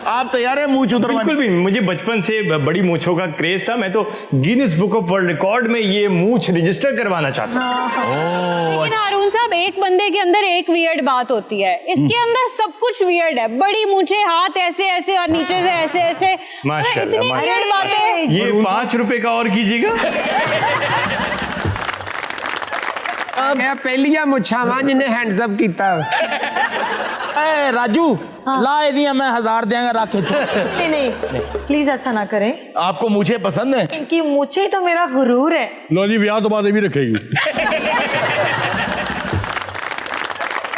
आप तैयार है मूंछ उतरवाने? बिल्कुल भी, मुझे बचपन से बड़ी मूंछों का क्रेज था। मैं तो Guinness book of world record में ये मूंछ रजिस्टर करवाना चाहता हूँ। लेकिन हारून साहब एक बंदे के अंदर एक वियर्ड बात होती है, इसके अंदर सब कुछ वियर्ड है। बड़ी मूंछें, हाथ ऐसे ऐसे और नीचे से ऐसे ऐसे, माशाल्लाह, इतनी वियर्ड बातें। ये 5 रुपए का और कीजिएगा। ਇਹ ਪਹਿਲੀਆਂ ਮੁੱਛਾਂ ਵਾਂ ਜਿਹਨੇ ਹੈਂਡਸ ਅਪ ਕੀਤਾ। ए राजू ला दिया मैं 1000 देंगे रख के। नहीं प्लीज ऐसा ना करें। आपको मुझे पसंद है? इनकी मूछें ही तो मेरा गुरूर है। ਲੋ ਜੀ ਵਿਆਹ ਤੋਂ ਬਾਅਦ ਇਹ ਵੀ ਰੱਖੇਗੀ।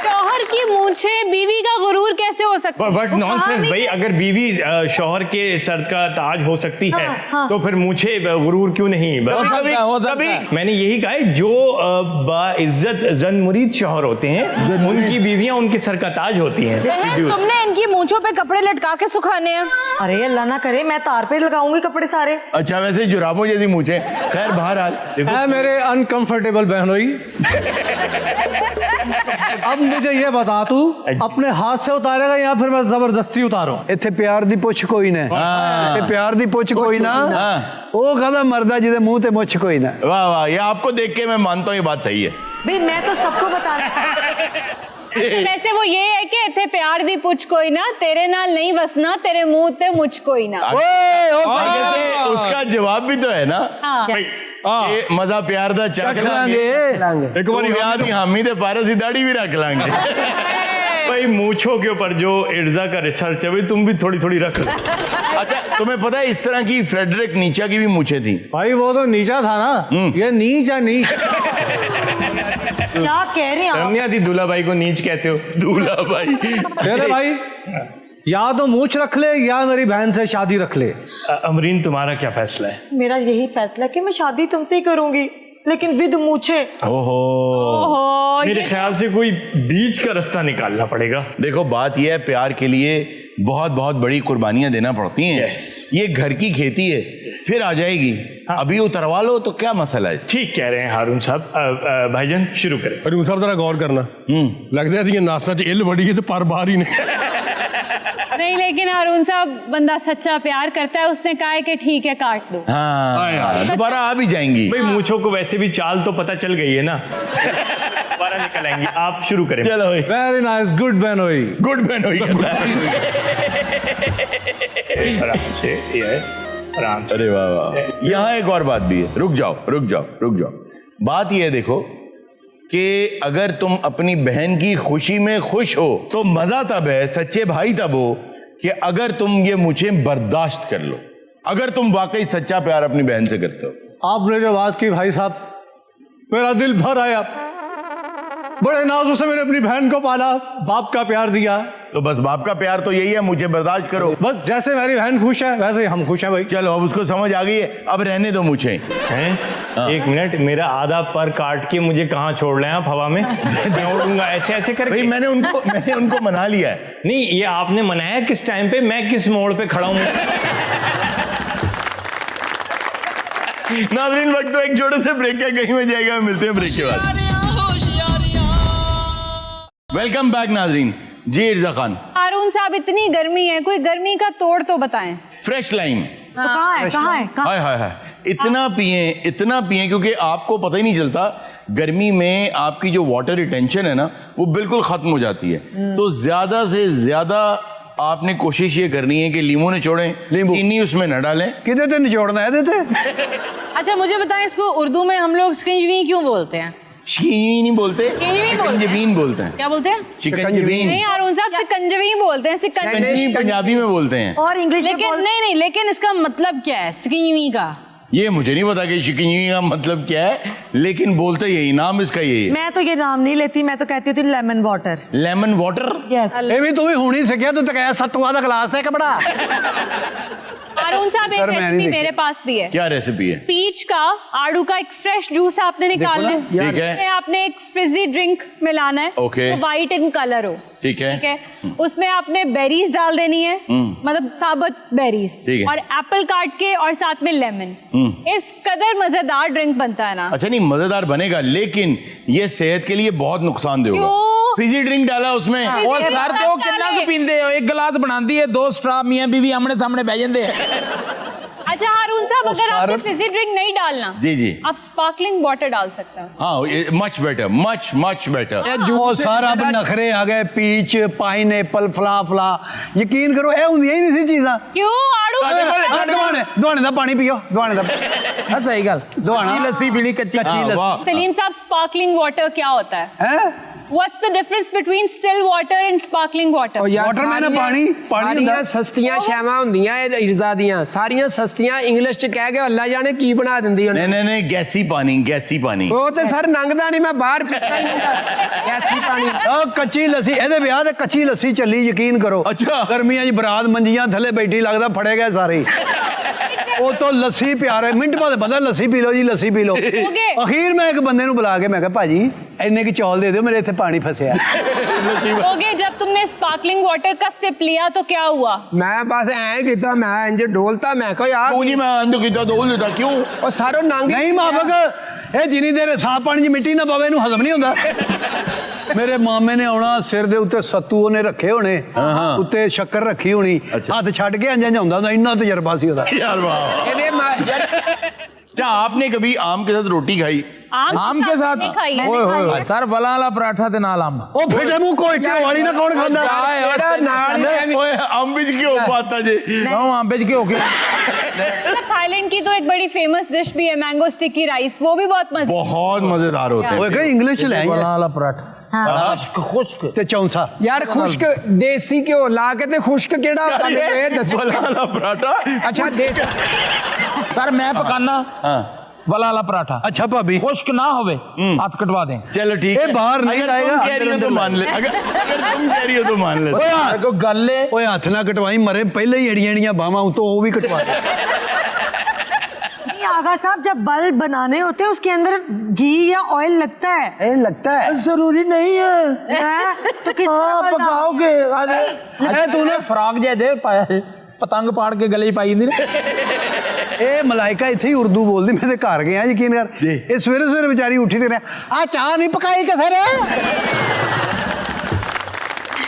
शौहर की मूंछ मूछे बीवी का गुरूर कैसे हो सकता है? बट नॉनसेंस भाई, अगर बीवी शौहर के सर का ताज हो सकती है तो फिर मूछे गुरूर क्यों नहीं? कभी मैंने यही कहा है, जो बाइज्जत जन मुरीद शौहर होते हैं उनकी बीवियां उनके सर का ताज होती हैं। बहन, तुमने इनकी मूंछों पे कपड़े लटका के सुखाने हैं। अरे अल्लाह ना करे, मैं तार पे लगाऊंगी कपड़े सारे। अच्छा, वैसे जुराबों जैसी मूछे। खैर बहरहाल है मेरे अनकंफर्टेबल बहनोई, अब मुझे ये बता, तू अपने हाथ से उतारेगा या फिर मैं जबरदस्ती उतारूं? ਇੱਥੇ ਪਿਆਰ ਦੀ ਪੁੱਛ ਕੋਈ ਨਾ, ਇੱਥੇ ਪਿਆਰ ਦੀ ਪੁੱਛ ਕੋਈ ਨਾ। ਉਹ ਕਹਦਾ ਮਰਦਾ ਜਿਹਦੇ ਮੂੰਹ ਤੇ ਮੁੱਛ ਕੋਈ ਨਾ। वाह वाह, ये आपको देख के मैं मानता हूँ ये बात सही है। भाई मैं तो सबको बता वैसे वो ये है कि इत्थे प्यार दी पुछ कोई ना, तेरे नाल नहीं वसना, तेरे मुंह ते मुझ कोई ना। वैसे उसका जवाब भी तो है ना, हाँ। ये मजा प्यार दा चख लांगे, एक बार याद ही हामी दे पारस ही दाढ़ी भी रख लांगे। भाई मूछों के ऊपर जो इर्जा का रिसर्च है भाई, तुम भी थोड़ी थोड़ी रख लो। अच्छा, तुम्हें पता है इस तरह की फ्रेडरिक नीचा की भी मूछें थी? भाई वो तो नीचा था ना, ये नीच है नीच। क्या कह रहे हैं आप? रम्या दी दूल्हा भाई को नीच कहते हो? दूल्हा भाई, अरे भाई, या तो मूछ रख ले या मेरी बहन से शादी रख ले। अमरीन, तुम्हारा क्या फैसला है? मेरा यही फैसला है कि मैं शादी तुमसे ही करूंगी, लेकिन विद मूछे। ओहो, मेरे ख्याल से कोई बीच का रास्ता निकालना पड़ेगा। देखो बात यह है, प्यार के लिए बहुत बहुत बड़ी कुर्बानियां देना पड़ती हैं। Yes. ये घर की खेती है, फिर आ जाएगी। अभी उतरवा लो तो क्या मसला है? ठीक कह रहे हैं हारून साहब। भाईजान शुरू करें। हरून साहब जरा गौर करना, लगता है नाश्ता च इल बड़ी है तो पर बाहर ही नहीं। नहीं, लेकिन हारून साहब बंदा सच्चा प्यार करता है, उसने कहा है कि ठीक है काट दो। हाँ, दोबारा आ भी जाएंगी। भाई मूछों को वैसे भी चाल तो पता चल गई है ना, दोबारा निकल आएंगी। आप शुरू करें। चलो, वेरी नाइस, गुड बहनोई, गुड बहन हुई। आराम से, ये आराम से। अरे वाह वाह, यहाँ एक और बात भी है। रुक जाओ रुक जाओ रुक जाओ। बात यह है, देखो कि अगर तुम अपनी बहन की खुशी में खुश हो तो मजा तब है, सच्चे भाई तब हो कि अगर तुम ये मुझे बर्दाश्त कर लो, अगर तुम वाकई सच्चा प्यार अपनी बहन से करते हो। आपने जो बात की भाई साहब, मेरा दिल भर आया। बड़े नाजों से मैंने अपनी बहन को पाला, बाप का प्यार दिया। तो बस बाप का प्यार तो यही है, मुझे बर्दाश्त करो। बस जैसे मेरी बहन खुश है वैसे ही हम खुश हैं भाई। चलो, अब उसको समझ आ गई है, अब रहने दो मुझे। हैं? एक मिनट, मेरा आधा पर काट के मुझे कहाँ छोड़ रहे हैं आप हवा में? मैं उड़ूंगा ऐसे ऐसे करके। भाई मैंने उनको मना लिया है। नहीं, ये आपने मनाया किस टाइम पे? मैं किस मोड़ पे खड़ा हूँ? नाज़रीन, वक्त तो एक छोटे से ब्रेक का, कहीं में जाएगा, मिलते हैं ब्रेक के बाद। वेलकम बैक नाज़रीन। जी इर्जा खान। हारून साहब, इतनी गर्मी है, कोई गर्मी का तोड़ तो बताएं। Fresh lime. तो कहाँ है कहाँ है कहाँ? हाय हाय हाय, इतना पिएं क्योंकि आपको पता ही नहीं चलता, गर्मी में आपकी जो वाटर रिटेंशन है ना, वो बिल्कुल खत्म हो जाती है। तो ज्यादा से ज्यादा आपने कोशिश ये करनी है कि लीमू निचोड़ें, चीनी उसमें न डालें। किधर से निचोड़ना है देते? अच्छा मुझे बताएं, इसको उर्दू में हम लोग स्किंजवी क्यों बोलते हैं? शिकंजी नहीं बोलते, शिकंजबीन बोलते हैं। क्या बोलते हैं? शिकंजबीन नहीं हारून साहब, सिकंजवी बोलते हैं, शिकंजी पंजाबी में बोलते हैं। और इंग्लिश में लेकिन नहीं, लेकिन इसका मतलब क्या है स्किंजवी का? ये मुझे नहीं पता कि शिकंजी का मतलब क्या है, लेकिन बोलते यही, नाम इसका यही है। मैं तो ये नाम नहीं लेती, मैं तो कहती होती lemon water. Lemon water? Yes. ਇਹ ਵੀ ਤੂੰ ਵੀ ਹੁਣੀ ਸਿੱਖਿਆ, ਤੂੰ ਤਾਂ ਕਹਿਆ ਸਤੂਆ ਦਾ ਗਲਾਸ ਹੈ ਕਪੜਾ। हारून साहब, एक सर, मैंने रेसिपी नहीं मेरे पास भी है। क्या रेसिपी है? पीच का, आड़ू का एक फ्रेश जूस आपने निकालना है। ठीक है। उसमें आपने एक फ्रिजी ड्रिंक मिलाना है, ओके। तो वाइट इन कलर हो। ठीक है। ठीक है। उसमें आपने बेरीज डाल देनी है, मतलब साबुत बेरीज, ठीक है। और एप्पल काट के, और साथ में लेमन। इस कदर मजेदार ड्रिंक बनता है ना। अच्छा, नहीं मजेदार बनेगा, लेकिन ये सेहत के लिए बहुत नुकसानदेह होगा। क्यों? फिजी ड्रिंक डाला उसमें। ਉਹ ਸਰ ਤੇ ਉਹ ਕਿੰਨਾ ਕੁ ਪੀਂਦੇ ਹੋ? ਇੱਕ ਗਲਾਸ ਬਣਾਉਂਦੀ ਹੈ, 2 स्ट्रा मियां बीवी आमने सामने बह जाते हैं। अच्छा हारून साहब, अगर आपको फिजी ड्रिंक नहीं डालना, जी जी, आप स्पार्कलिंग वाटर डाल सकते हैं। हाँ, much better, much much better. ਉਹ ਸਾਰਾ ਨਖਰੇ ਆ ਗਏ, ਪੀਚ, ਪਾਈਨਐਪਲ, ਫਲਾ। ਯਕੀਨ ਕਰੋ ਇਹ ਹੁੰਦੀਆਂ ਹੀ ਨਹੀਂ ਸੀ ਚੀਜ਼ਾਂ। क्यों? आड़ू ਦੁਆਣੇ ਦਾ ਪਾਣੀ ਪੀਓ, ਦੁਆਣੇ ਦਾ। हाँ सही गल, कच्ची लस्सी पीनी, कच्ची हाँ, वाह। सलीम साहब, स्पार्कलिंग वाटर क्या होता है? हैं? What's the difference between still water and sparkling water? ਉਹ ਯਾਰ Water man ਹੈ, ਪਾਣੀ ਸਾਰੀਆਂ ਹੁੰਦਾ। ਸਸਤੀਆਂ ਸ਼ੈਵਾਂ ਹੁੰਦੀਆਂ ਇਹ ਇਰਜ਼ਾ ਦੀਆਂ ਸਾਰੀਆਂ ਸਸਤੀਆਂ ਇੰਗਲਿਸ਼ ਚ ਕਹਿ ਕੇ ਅੱਲਾ ਜਾਣੇ ਕੀ ਬਣਾ ਦਿੰਦੀ ਉਹਨੇ नहीं नहीं नहीं गैसी पानी ਉਹ ਤੇ ਸਰ ਲੰਘਦਾ ਨਹੀਂ ਮੈਂ ਬਾਹਰ ਪੀਤਾ ਹੀ ਨਹੀਂ ਐਸੀ ਪਾਣੀ ਆ ਕੱਚੀ ਲੱਸੀ ਇਹਦੇ ਵਿਆਹ ਤੇ ਕੱਚੀ ਲੱਸੀ ਚੱਲੀ ਯਕੀਨ ਕਰੋ ਅੱਛਾ। ਗਰਮੀਆਂ 'ਚ ਬਰਾਤ ਮੰਜੀਆਂ ਥੱਲੇ ਬੈਠੀ ਲੱਗਦਾ ਫੜੇ ਗਏ ਸਾਰੇ ਉਹ ਤੋਂ ਲੱਸੀ ਪਿਆਰੇ ਮਿੰਟ ਬਾਅਦ ਬੰਦਾ ਲੱਸੀ ਪੀ ਲਓ ਜੀ ਲੱਸੀ ਪੀ ਲਓ Okay. ਅਖੀਰ ਮੈਂ ਇੱਕ ਬੰਦੇ ਨੂੰ ਬੁਲਾ ਕੇ ਮੈਂ ਕਿਹਾ ਭਾਜੀ ਇੰਨੇ ਕੀ ਚੌਲ ਦੇ ਦਿਓ ਮੇਰੇ ਇੱਥੇ ਪਾਣੀ ਫਸਿਆ ओगे जब तुमने स्पार्कलिंग वाटर का सिप लिया तो क्या हुआ? ਮੈਂ ਬਸ ਐਂ ਕੀਤਾ ਮੈਂ ਇੰਜ ਡੋਲਤਾ ਮੈਂ ਕਿਹਾ ਯਾਰ क्यों जी मैं अंदर कितना डोल देता क्यों ਉਹ ਸਾਰੋ ਨੰਗ ਨਹੀਂ ਮਾਫਕ ਇਹ ਜਿੰਨੀ ਦੇਰ ਸਾਫ ਪਾਣੀ 'ਚ ਮਿੱਟੀ ਨਾ ਪਵੇ ਇਹਨੂੰ ਹਜ਼ਮ ਨਹੀਂ ਹੁੰਦਾ ਮੇਰੇ ਮਾਮੇ ਨੇ ਆਉਣਾ ਸਿਰ ਦੇ ਉੱਤੇ ਸੱਤੂ ਉਹਨੇ ਰੱਖੇ ਹੋਣੇ ਉੱਤੇ ਸ਼ੱਕਰ ਰੱਖੀ ਹੋਣੀ ਹੱਥ ਛੱਡ ਕੇ ਅੰਜਾਂ ਜਾਂਦਾ ਹੁੰਦਾ ਇੰਨਾ ਤਜਰਬਾ ਸੀ ਉਹਦਾ यार वाह ਇਹਦੇ अच्छा आपने कभी आम के साथ रोटी खाई आम के साथ नहीं खाई। ओए होए सर वाला वाला पराठा ते नाल अंब ਉਹ ਫਿੱਟੇ ਮੂੰਹ ਕੋਈ ਘਿਓ ਵਾਲੀ ਨਾ ਕੌਣ ਖਾਂਦਾ ਜਿਹੜਾ ਨਾਲ ओए आम बिच क्यों पाता जी गाँव आम बेच के होके थाईलैंड की तो एक बड़ी फेमस डिश भी है मैंगो स्टिकी राइस, वो भी बहुत मजे। बहुत मजेदार होते हैं ਓਏ ਕਿ ਇੰਗਲਿਸ਼ ਚ ਲੈ ਆਈਏ। वाला वाला पराठा खुश्क ਤੇ ਚੌਂਸਾ ਯਾਰ ਖੁਸ਼ਕ ਦੇਸੀ ਘਿਓ ਲਾ ਕੇ ਤੇ ਖੁਸ਼ਕ ਕਿਹੜਾ ਹੁੰਦਾ ਮੈਨੂੰ ਇਹ ਦੱਸੋ वाला पराठा ਅੱਛਾ ਦੇਸੀ सर मैं पकाना वाला वाला पराठा ਅੱਛਾ ਭਾਬੀ खुश्क ना होवे हाथ कटवा दें चलो ठीक ये है बाहर नहीं अगर आएगा, तुम कह रही हो अंदर तो अंदर मान ले अगर तुम कह रही हो तो मान ले यार को गल है ਓਏ ਹੱਥ ਨਾ ਕਟਵਾਈ ਮਰੇ ਪਹਿਲੇ ਹੀ ਅੜੀਆਂ ਅੜੀਆਂ ਬਾਹਾਂ ਉਤੋਂ ਉਹ ਵੀ ਕਟਵਾ ਦੇ नहीं आगा साहब जब बल्ब बनाने होते हैं उसके अंदर घी या ऑयल लगता है ਇਹ ਲੱਗਦਾ ਹੈ जरूरी नहीं है हैं? तो किस तरह हाँ बनना? पकाओगे अरे तूने फ्रॉक जे दे पाया है, पतंग पाड़ के गले 'ਚ ਪਾਈ ਹੁੰਦੀ ਨਾ ਇਹ ਮਲਾਇਕਾ ਇੱਥੇ ਹੀ ਉਰਦੂ ਬੋਲਦੀ ਮੈਂ ਤੇ ਘਰ ਗਿਆ ਯਕੀਨ ਕਰ ਇਹ ਸਵੇਰੇ ਸਵੇਰੇ ਵਿਚਾਰੀ ਉੱਠੀ ਤੇ ਆ ਚਾਹ ਨਹੀਂ ਪਕਾਈ ਕਿਸੇ ਨੇ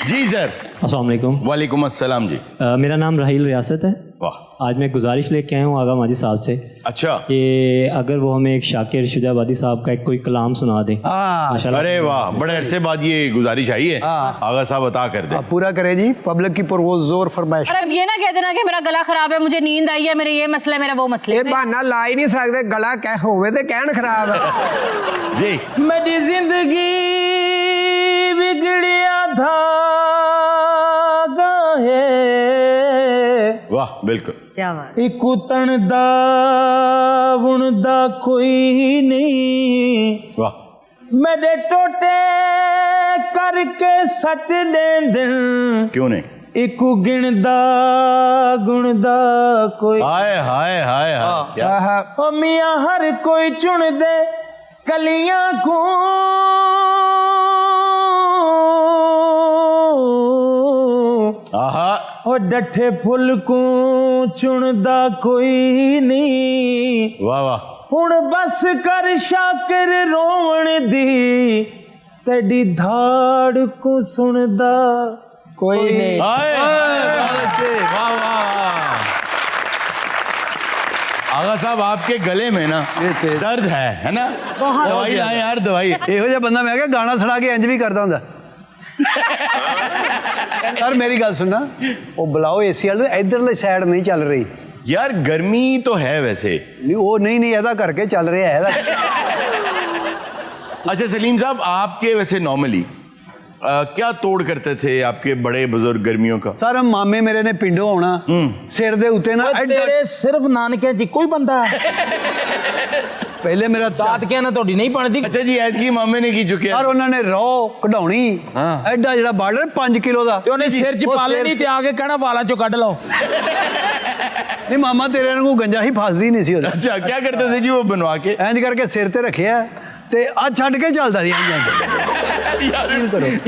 जी सर अस्सलाम वालेकुम। वालेकुम अस्सलाम जी मेरा नाम राहील रियासत है। वाह आज मैं गुजारिश लेके आया हूँ आगा माजी साहब से अच्छा कि अगर वो हमें एक शाकिर शुजाबादी साहब का एक कोई कलाम सुना दें। माशाल्लाह। अरे वाह बड़े अरसे बाद ये गुजारिश आई है आगा साहब अता कर दे पूरा करे जी पब्लिक की परवोज जोर फरमाइश और अब ये ना कह देना कि मेरा गला खराब है, मुझे नींद आई है, मेरे ये मसला है, मेरा वो मसला ਇਹ ਬਹਾਨਾ ਲਾ ही नहीं सकते गला कह होवे ते कहन खराब है जी मेरी जिंदगी बिगड़िया धागा है वाह बिल्कुल क्या बात एक उतन दा बुनदा कोई नहीं वाह मेरे टोटे करके सट दे दिन क्यों नहीं एक गिणदा गुणदा कोई हाय हाय हाय हाय क्या ओ मियां हर कोई चुन दे कलियां को आहा ओ डठे फुल को चुनदा कोई नहीं वाह वाह हुण बस कर शाकिर रोवण दी तेरी धाड़ को सुनदा कोई नहीं हाय वाह वाह आगा साहब आपके गले में ना दर्द है ना दवाई लाए यार दवाई ਇਹੋ ਜਿਹਾ ਬੰਦਾ ਮੈਂ ਕਿਹਾ ਗਾਣਾ ਸੁਣਾ ਕੇ ਇੰਜ ਵੀ ਕਰਦਾ ਹੁੰਦਾ ਯਾਰ ਮੇਰੀ ਗੱਲ ਸੁਣਨਾ ਉਹ ਬੁਲਾਓ ਏਸੀ ਵਾਲੇ ਇਧਰਲੇ ਸਾਈਡ ਨਹੀਂ ਚੱਲ ਰਹੀ यार गर्मी तो है वैसे ਨਹੀਂ ਉਹ ਨਹੀਂ ਇਹਦਾ ਕਰਕੇ ਚੱਲ ਰਿਹਾ ਹੈ ਇਹਦਾ अच्छा सलीम साहब आपके वैसे नॉर्मली क्या तोड़ करते थे आपके बड़े बुजुर्ग गर्मियों का ਸਰ ਮਾਮੇ ਮੇਰੇ ਨੇ ਪਿੰਡੋਂ ਆਉਣਾ ਸਿਰ ਦੇ ਉੱਤੇ ਨਾ ਐਡਾ- तेरे सिर्फ नानके जी कोई बंदा ਪਹਿਲੇ ਮੇਰਾ दात कहना थोड़ी नहीं पड़ती अच्छा जी ऐद की मामे ने की चुके ਯਾਰ ਉਹਨਾਂ ਨੇ ਰੋ ਕਢਾਉਣੀ ਐਡਾ ਜਿਹੜਾ ਬਾਰਡਰ 5 ਕਿਲੋ ਦਾ ਤੇ ਉਹਨੇ ਸਿਰ 'ਚ ਉਹ ਪਾ ਸਿਰ- ਲੈਣੀ ਤੇ ਆ ਕੇ ਕਹਿਣਾ ਵਾਲਾਂ 'ਚੋਂ ਕੱਢ ਲਓ ਨਹੀਂ ਮਾਮਾ ਤੇਰੇ ਨੂੰ ਗੰਜਾ ਹੀ ਫਸਦੀ ਨਹੀਂ ਸੀ ਉਹਦਾ अच्छा क्या करते थे जी वो बनवा के ਇੰਜ ਕਰਕੇ ਸਿਰ ਤੇ ਰੱਖਿਆ ਤੇ ਆ ਛੱਡ ਕੇ ਚੱਲਦਾ ਸੀ यानी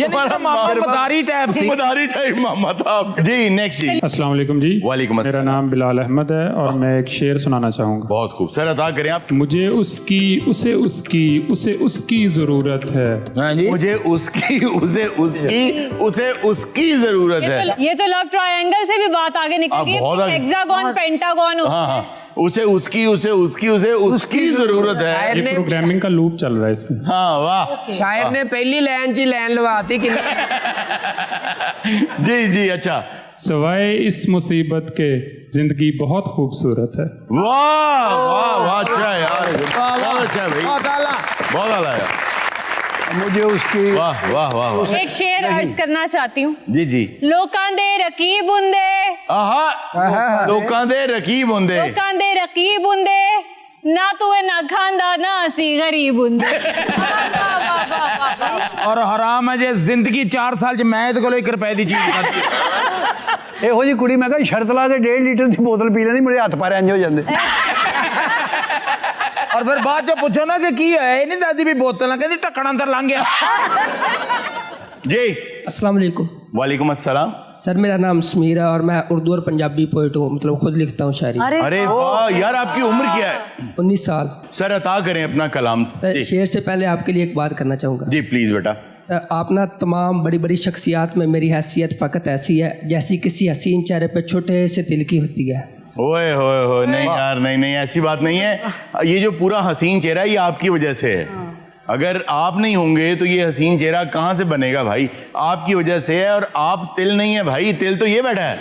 तो मामा मदारी टाइप सी मदारी टाइप मामा था आपका। जी नेक्स्ट जी अस्सलाम वालेकुम जी। वालेकुम मेरा अस्सलाम। नाम बिलाल अहमद है और मैं एक शेर सुनाना चाहूँगा। बहुत खूब सर अता करें आप मुझे उसकी उसे उसकी उसे उसकी ज़रूरत है। मुझे उसकी उसे उसकी उसे उसकी जरूरत है ये तो लव ट्रायंगल से भी बात आगे निकल गई बहुत आगे। हेक्सागोन पेंटागन हाँ हाँ उसे उसकी उसे उसकी उसे उसकी जरूरत है शायर ये ने प्रोग्रामिंग का लूप चल रहा है इसमें। हाँ वाह शायर ने पहली लाइन ची लाइन लवाती कि जी जी अच्छा सवाए इस मुसीबत के जिंदगी बहुत खूबसूरत है। वाह वाह वाह अच्छा है यार बहुत अच्छा है भाई बहुत आला है मुझे उसकी वाह वाह वाह वाह। एक शेर अर्ज करना चाहती हूँ। जी जी। लोकां दे रकीब हुंदे, आहा, लोकां दे रकीब हुंदे, लोकां दे रकीब हुंदे, ना तू ना खांदा ना असी गरीब हुंदे। और हराम है जे जिंदगी 4 साल च मैं इहदे कोलों 1 रुपए दी चीज खाधी। ਇਹੋ ਜੀ ਕੁੜੀ ਮੈਂ ਕਿਹਾ ਸ਼ਰਤ ਲਾ ਕੇ 1.5 ਲੀਟਰ ਦੀ ਬੋਤਲ ਪੀ ਲੈਂਦੀ, ਮੇਰੇ ਹੱਥ ਪੈਰ ਇੰਜ ਹੋ ਜਾਂਦੇ। और फिर बाद जो पूछो ना कि की है, ये नहीं दादी भी बोतल ना कहती ढक्कन अंदर लंघ गया। जी अस्सलाम वालेकुम। वालेकुम अस्सलाम। सर मेरा नाम समीर है और मैं उर्दू और पंजाबी पोइट हूँ, मतलब खुद लिखता हूँ शायरी। अरे वाह यार, आपकी उम्र क्या है? 19 साल। सर अता करें अपना कलाम। सर शेर से पहले आपके लिए एक बात करना चाहूँगा। जी प्लीज बेटा। आप ना तमाम बड़ी बड़ी शख्सियात में मेरी हैसियत फ़कत ऐसी है जैसी किसी हसीन चेहरे पे छोटे से तिल की होती है। ओए होए होए, नहीं यार, नहीं नहीं, ऐसी बात नहीं है। ये जो पूरा हसीन चेहरा है ये आपकी वजह से है। अगर आप नहीं होंगे तो ये हसीन चेहरा कहाँ से बनेगा भाई? आपकी वजह से है। और आप तिल नहीं है भाई, तिल तो ये बैठा है।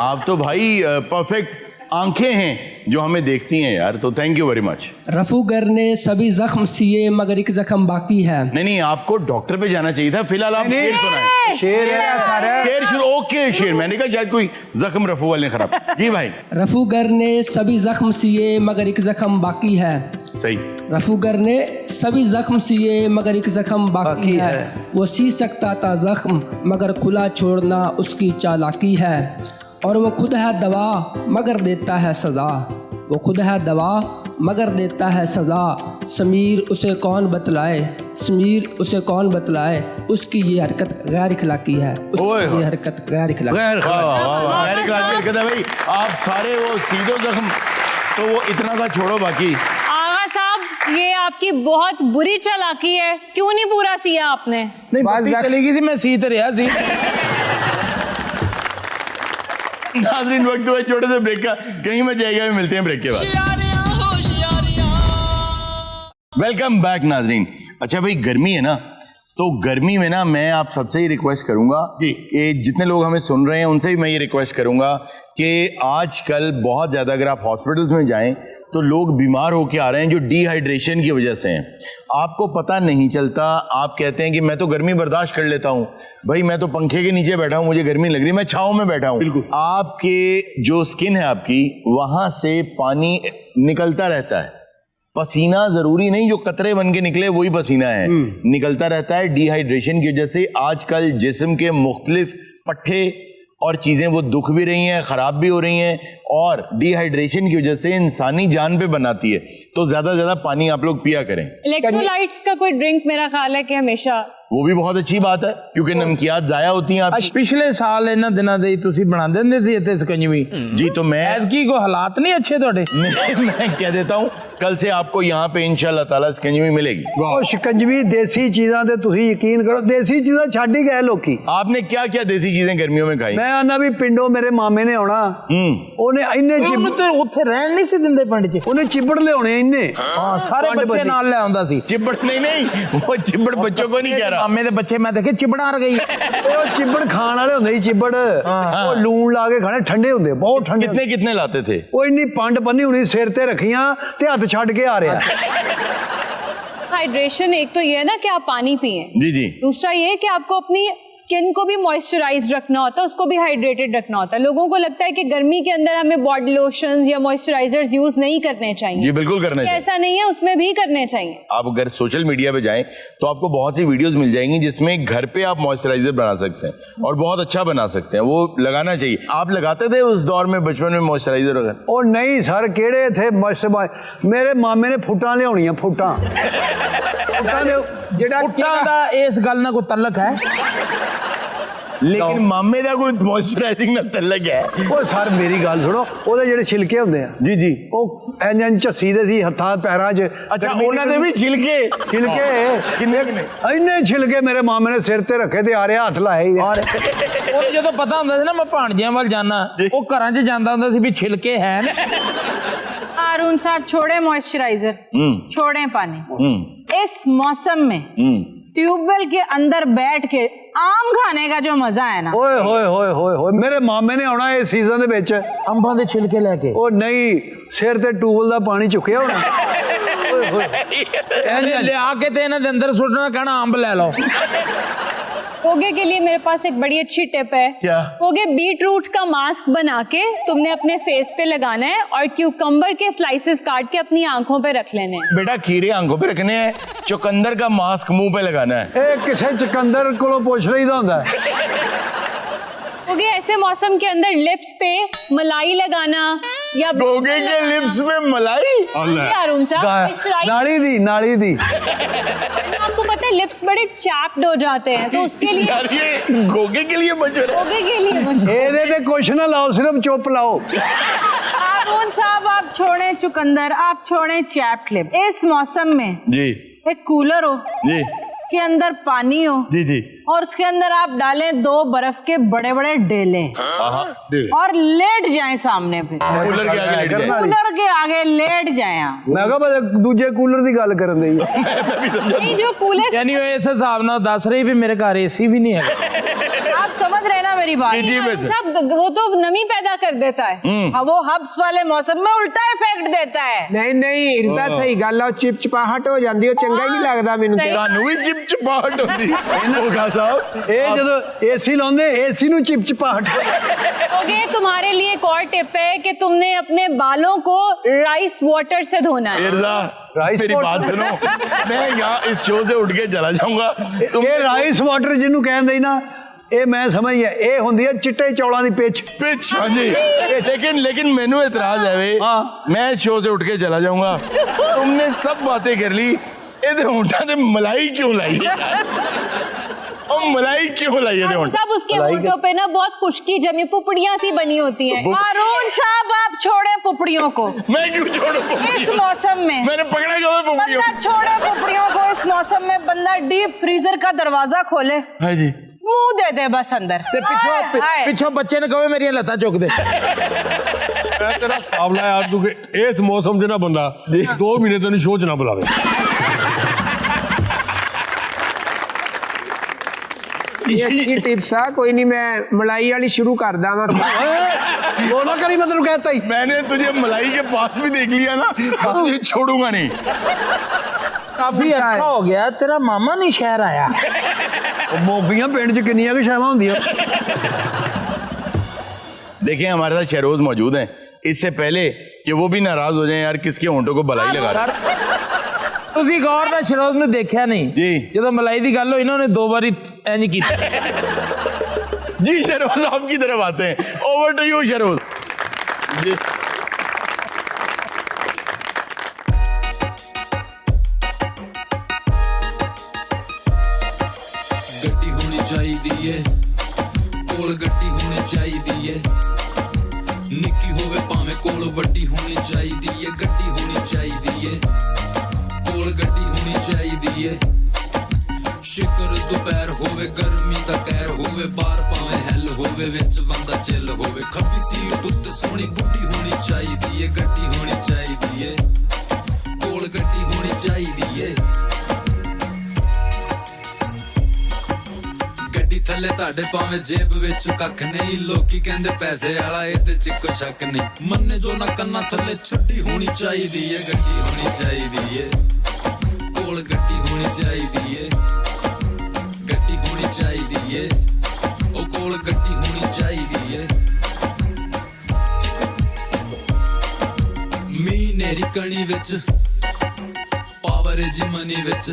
आप तो भाई परफेक्ट आंखें हैं जो हमें देखती हैं यार, तो थैंक यू वेरी मच। रफूगर ने सभी जख्म सिए मगर एक जख्म बाकी है। नहीं, आपको डॉक्टर पे जाना चाहिए था। फिलहाल आप शेर सुनाएं। शेर है सारा। शेर शुरू। ओके शेर, मैंने कहा शायद कोई जख्म रफू वाले खराब। जी भाई। रफूगर ने सभी जख्म सिए मगर एक जख्म बाकी है। सही। रफूगर ने सभी जख्म सिए मगर एक जख्म बाकी है। वो सी सकता था जख्म मगर खुला छोड़ना उसकी चालाकी है। और वो खुद है दवा मगर देता है सज़ा। वो खुद है दवा मगर देता है सज़ा। समीर उसे कौन बतलाए, समीर उसे कौन बतलाए, उसकी ये हरकत गैर इखलाकी है। उसकी ये हरकत गैर इखलाकी है भाई। आप सारे वो सीधो जख्म, तो वो इतना सा छोड़ो बाकी। आगा साहब ये आपकी बहुत बुरी चालाकी है, क्यों नहीं पूरा सिया आपने? नहीं बत्ती चली गई थी, मैं सी तो रहा थी। नाज़रीन वक्त हुआ छोटे से ब्रेक का, कहीं में जाएगा, मिलते हैं ब्रेक के बाद। वेलकम बैक नाज़रीन। अच्छा भाई, गर्मी है ना, तो गर्मी में ना मैं आप सबसे ही रिक्वेस्ट करूंगा कि जितने लोग हमें सुन रहे हैं उनसे ही मैं ये रिक्वेस्ट करूंगा कि आजकल बहुत ज़्यादा अगर आप हॉस्पिटल्स में जाएं तो लोग बीमार होके आ रहे हैं जो डिहाइड्रेशन की वजह से हैं। आपको पता नहीं चलता, आप कहते हैं कि मैं तो गर्मी बर्दाश्त कर लेता हूँ। भाई मैं तो पंखे के नीचे बैठा हूँ, मुझे गर्मी लग रही है, मैं छाँव में बैठा हूँ। आपके जो स्किन है आपकी, वहाँ से पानी निकलता रहता है। पसीना जरूरी नहीं जो कतरे बन के निकले वही पसीना है, निकलता रहता है। डिहाइड्रेशन की वजह से आजकल जिस्म के मुख्तलिफ पट्टे और चीज़ें वो दुख भी रही हैं, ख़राब भी हो रही हैं, और डिहाइड्रेशन की वजह से इंसानी जान पे बनाती है। तो ज़्यादा से ज़्यादा पानी आप लोग पिया करें। इलेक्ट्रोलाइट्स का कोई ड्रिंक मेरा ख्याल है कि हमेशा, वो भी बहुत अच्छी बात है क्योंकि नमकियात ज़ाया होती हैं आपकी। पिछले साल इन्हां दिनां दे तुसी बना देंदे सी इत्थे सकंजवी। जी तो मैं ऐतकी को हालात नहीं अच्छे थोड़े। मैं कह देता हूँ कल से आपको यहाँ पे इंशाल्लाह ताला शिकंजवी मिलेगी। शिकंजवी देसी चीज़ां ते तुसी यकीन करो, देसी चीज़ां छड्ड ही गए लोकी। आपने क्या क्या देसी चीजें गर्मियों में खाई? मैं आना भी पिंडों मेरे मामे ने आना, ਉਹਨੇ ਇੰਨੇ ਉੱਥੇ ਰਹਿਣ ਨਹੀਂ ਸੀ ਦਿੰਦੇ ਪਿੰਡ 'ਚ। ਉਹਨੇ ਚਿਬੜ ਲਿਆਉਣੇ ਇੰਨੇ। ਹਾਂ ਸਾਰੇ ਬੱਚੇ ਨਾਲ ਲੈ ਆਉਂਦਾ ਸੀ। चिबड़ नहीं वो चिबड़ बच्चों को नहीं कह रहा। ਮਾਮੇ ਦੇ ਬੱਚੇ ਮੈਂ ਦੇਖੇ ਚਿਬੜਾਂ ਆ ਗਈ। ਉਹ ਚਿਬੜ ਖਾਣ ਵਾਲੇ ਹੁੰਦੇ ਸੀ, ਚਿਬੜ ਉਹ ਲੂਣ ਲਾ ਕੇ ਖਾਣੇ, ਠੰਡੇ ਹੁੰਦੇ, ਬਹੁਤ ਠੰਡੇ। कितने कितने लाते थे? ਉਹ ਇੰਨੀ ਪੰਡ ਬੰਨੀ ਹੋਣੀ ਸਿਰ ਤੇ ਰੱਖੀਆਂ ਤੇ ਹੱਥ ਛੱਡ ਕੇ आ रहा। हाइड्रेशन एक तो ये है ना कि आप पानी पिए, जी जी। दूसरा ये है कि आपको अपनी स्किन को भी मॉइस्चराइज रखना होता है, उसको भी हाइड्रेटेड रखना होता है। लोगों को लगता है कि गर्मी के अंदर हमें बॉडी लोशंस या मॉइस्चराइजर्स यूज नहीं करने चाहिए। जी बिल्कुल करने चाहिए। ऐसा नहीं है, उसमें भी करने चाहिए। आप अगर सोशल मीडिया पे जाएं तो आपको बहुत सी वीडियोस मिल जाएंगी जिसमें घर पे आप मॉइस्चराइजर बना सकते हैं और बहुत अच्छा बना सकते हैं, वो लगाना चाहिए। आप लगाते थे उस दौर में बचपन में मॉइस्चराइजर वगैरह? ओ नहीं सर, केड़े थे मेरे मामे ने फुटां लियाउणियां, फुटां फुटां दा इस गल नाल कोई तल्लक है? लेकिन मामे दा कोई मॉइस्चराइजिंग नाल तल्लक है? ओ सर मेरी गल सुनो, ओदे जेड़े छिलके हुंदे आ, जी जी, ओ इंजन झस्सी दे सी हत्थां पैरां 'च। अच्छा उन्हां दे भी छिलके किन्ने इन्ने छिलके मेरे मामे ने सिर ते रखे ते आ रहा हत्थ लाए। ਉਹ ਜਦੋਂ ਪਤਾ ਹੁੰਦਾ ਸੀ ਨਾ ਮੈਂ ਭਾਣਜਿਆਂ ਵੱਲ ਜਾਣਾ, ਉਹ घरां 'ਚ ਜਾਂਦਾ ਹੁੰਦਾ ਸੀ ਵੀ छिलके हैं ना। हारून साहब छोड़े मॉइस्चराइजर, छोड़े पानी। इस मौसम में ट्यूबवेल के अंदर बैठ के आम खाने का जो मजा है ना, ओए होए होए होए होए, मेरे मामे ने आना इस सीजन दे विच अंबां दे छिलके लेके। ओ नहीं, सिर ते ट्यूबवेल दा पानी चुकिया होना। ਲਿਆ ਕੇ ਤੇ ਇਹਨਾਂ ਦੇ ਅੰਦਰ ਸੁੱਟਣਾ, ਕਹਿਣਾ ਅੰਬ ਲੈ ਲਓ। कोगे के लिए मेरे पास एक बड़ी अच्छी टिप है। क्या? कोगे बीट रूट का मास्क बना के तुमने अपने फेस पे लगाना है और क्यूकम्बर के स्लाइसेस काट के अपनी आंखों पे रख लेने हैं। बेटा खीरे आंखों पे रखने हैं, चुकंदर का मास्क मुंह पे लगाना है। ਇਹ ਕਿਸੇ ਚਕੰਦਰ ਕੋਲੋਂ ਪੁੱਛ ਲਈਦਾ ਹੁੰਦਾ ਹੈ। कोगे ऐसे मौसम के अंदर लिप्स पे मलाई लगाना या गोगे के लिप्स में मलाई? अरुण साहब moisturize- नाली दी आपको पता है लिप्स बड़े चैप्ड हो जाते हैं, तो उसके लिए यार ये गोगे के लिए मशहूर है। कोगे के लिए ਇਹਦੇ ਤੇ ਕੁਛ ਨਾ ਲਾਓ, ਸਿਰਫ ਚੁੱਪ ਲਾਓ। अरुण साहब आप छोड़ें चुकंदर, आप छोड़ें चैप्ड लिप। इस मौसम में जी एक कूलर हो जी उसके अंदर पानी हो जी जी और उसके अंदर आप डालें 2 बर्फ के बड़े बड़े डेले और लेट जाएं सामने पे, कूलर के आगे लेट जाए। कूलर के आगे लेट जाएं आप। ਮੈਂ ਕਿਹਾ ਮੈਂ ਦੂਜੇ ਕੂਲਰ ਦੀ ਗੱਲ ਕਰਨ ਦਈ। नहीं जो कूलर यानी वो इस हिसाब ना दस रही भी मेरे घर एसी भी नहीं है। आप समझ रहे हैं ना मेरी बात? जी वैसे सब वो तो नमी पैदा कर देता है। हाँ, वो हब्स वाले मौसम में उल्टा इफेक्ट देता है। ਨਹੀਂ ਨਹੀਂ ਇਸਦਾ ਸਹੀ ਗੱਲ ਆ, ਉਹ ਚਿਪਚਿਪਾਹਟ ਹੋ ਜਾਂਦੀ, ਉਹ ਚੰਗਾ ਹੀ ਨਹੀਂ ਲੱਗਦਾ ਮੈਨੂੰ ਤੇ। ਤੁਹਾਨੂੰ ਵੀ ਚਿਪਚਿਪਾਹਟ ਹੁੰਦੀ ਹੋਗਾ ਸਾਹਿਬ। ਇਹ ਜਦੋਂ ਏਸੀ ਲਾਉਂਦੇ ਏਸੀ ਨੂੰ ਚਿਪਚਿਪਾਹਟ। ओगे तुम्हारे लिए एक और टिप है कि तुमने अपने बालों को राइस वाटर से धोना है। मिर्जा मेरी बात सुनो, मैं यहाँ इस शो से उठ के चला जाऊंगा। ਇਹ ਰਾਈਸ ਵਾਟਰ ਜਿਹਨੂੰ ਕਹਿੰਦੇ ਨਾ, ਇਹ ਮੈਂ ਸਮਝ ਗਿਆ, ਇਹ ਹੁੰਦੀ ਹੈ ਚਿੱਟੇ ਚੌਲਾਂ ਦੀ ਪਿੱਛ। हाँ जी लेकिन मेनू एतराज है वे, मैं शो से उठ के चला जाऊंगा। तुमने सब बातें कर ली, इधर होंठा ते मलाई क्यों लाई? और मलाई क्यों लाई है होंठा? सब उसके होंठों पे ना बहुत खुश्की जमी पुपड़ियां सी बनी होती हैं। अरुण साहब आप छोड़े पुपड़ियों को। मैं क्यों छोड़ू इस मौसम में मैंने पकड़ा क्यों है पुपड़ियों? बंदा छोड़े पुपड़ियों को। इस मौसम में बंदा डीप फ्रीजर का दरवाजा खोले, हाँ जी मुंह दे दे बस अंदर। पिछो बच्चे ने कहे मेरी लत्ता चुक दे। मैं तेरा सामना यार तू कि इस मौसम च ना बंदा 2 महीने तेन शो च ना बुलावे। ਇਹ ਅੱਛੀ ਟਿਪਸ ਆ, ਕੋਈ ਨਹੀਂ ਮੈਂ ਮਲਾਈ ਵਾਲੀ ਸ਼ੁਰੂ ਕਰਦਾ ਵਾਂ। वो ना करी, मैं तेनू कहता ही। मैंने तुझे मलाई के पास भी देख लिया ना, तुझे छोड़ूंगा नहीं। काफी अच्छा हो गया, तेरा मामा नहीं शहर आया। मोबियां पिंड च किन्नियां कि शैवां हुंदियां। देखिए हमारे साथ शहरोज मौजूद हैं, इससे पहले कि वो भी नाराज हो जाएं यार किसके होंठों को बलाई लगा रहा है। ਤੁਸੀਂ ਗੌਰ ਨਾਲ ਸ਼ਰੋਜ਼ ਨੂੰ ਦੇਖਿਆ ਨਹੀਂ ਜੀ ਜਦੋਂ ਮਲਾਈ ਦੀ ਗੱਲ ਹੋਈ ਨਾ ਉਹਨੇ 2 ਵਾਰੀ ਐਂ ਨਹੀਂ ਕੀਤਾ। जी शहरोज आपकी तरफ आते हैं, ओवर टू यू शहरोज जी। गड्डी होनी चाहिए कोल, गड्डी होनी चाहिए निक्की होवे भावें कोल वड्डी होनी चाहिए। गड्डी होनी चाहिए कोल, गड्डी होनी चाहिए। शिकर दोपहर होवे गर्मी दा कहर होवे, बाहर भावें हैल होवे विच बंदा चिल होवे। खब्बी सीट उत्ते सोहनी बुड्ढी होनी चाहिए। गड्डी होनी चाहिए कोल, गड्डी होनी चाहिए। गड्डी थले ताड़े भावें जेब विच कख नहीं, लोकी कहंदे पैसे वाला इहदे च कोई शक नहीं। मन्ने जो ना कन्ना थले छड्डी होनी चाहिए। गड्डी होनी चाहिए कोल, गड्डी होनी चाहिए। गड्डी होनी चाहिए ओ कोल, गड्डी होनी चाहिए। मी नेरी कणी विच पावर जी मनी विच,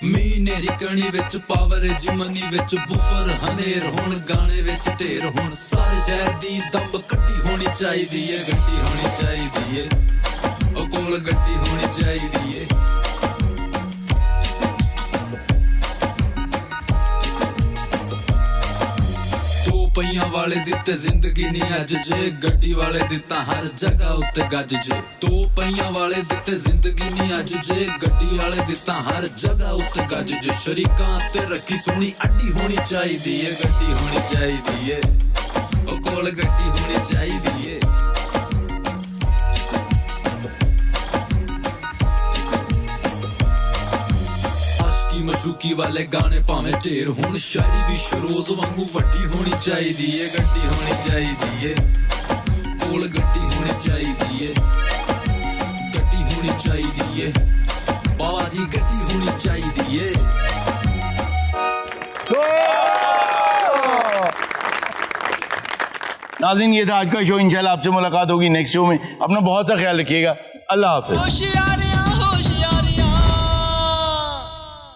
मी नेरी कणी विच पावर जी मनी विच। बुफर हनेर हुण गाने विच ढेर हुण, सारे शहर दी दम कट्टी होनी चाहिए। गड्डी होनी चाहिए ओ कोल, गड्डी होनी चाहिए। पहियां वाले दिते जिंदगी नहीं अज जे, गड्डी वाले दिता हर जगह उत्ते गज जे। 2 पहियां वाले दिते जिंदगी नहीं अज जे, गड्डी वाले दिता हर जगह उत्ते गज जे। शरीकां ते रखी सोहनी अड्डी होनी चाहिए। गड्डी होनी चाहिए ओ कोल, गड्डी होनी चाहिए। मशूकी वाले गाने भावें ढेर हुण, शायरी भी शरोज वांगू वड्डी होनी चाहिए। गड्डी होनी चाहिए कोल, गड्डी होनी चाहिए। गड्डी होनी होनी चाहिए बाबा जी गड्डी होनी चाहिए नाज़रीन, ये था आज का शो। इंशाल्लाह आपसे मुलाकात होगी नेक्स्ट शो में। अपना बहुत सा ख्याल रखिएगा। अल्लाह हाफिज।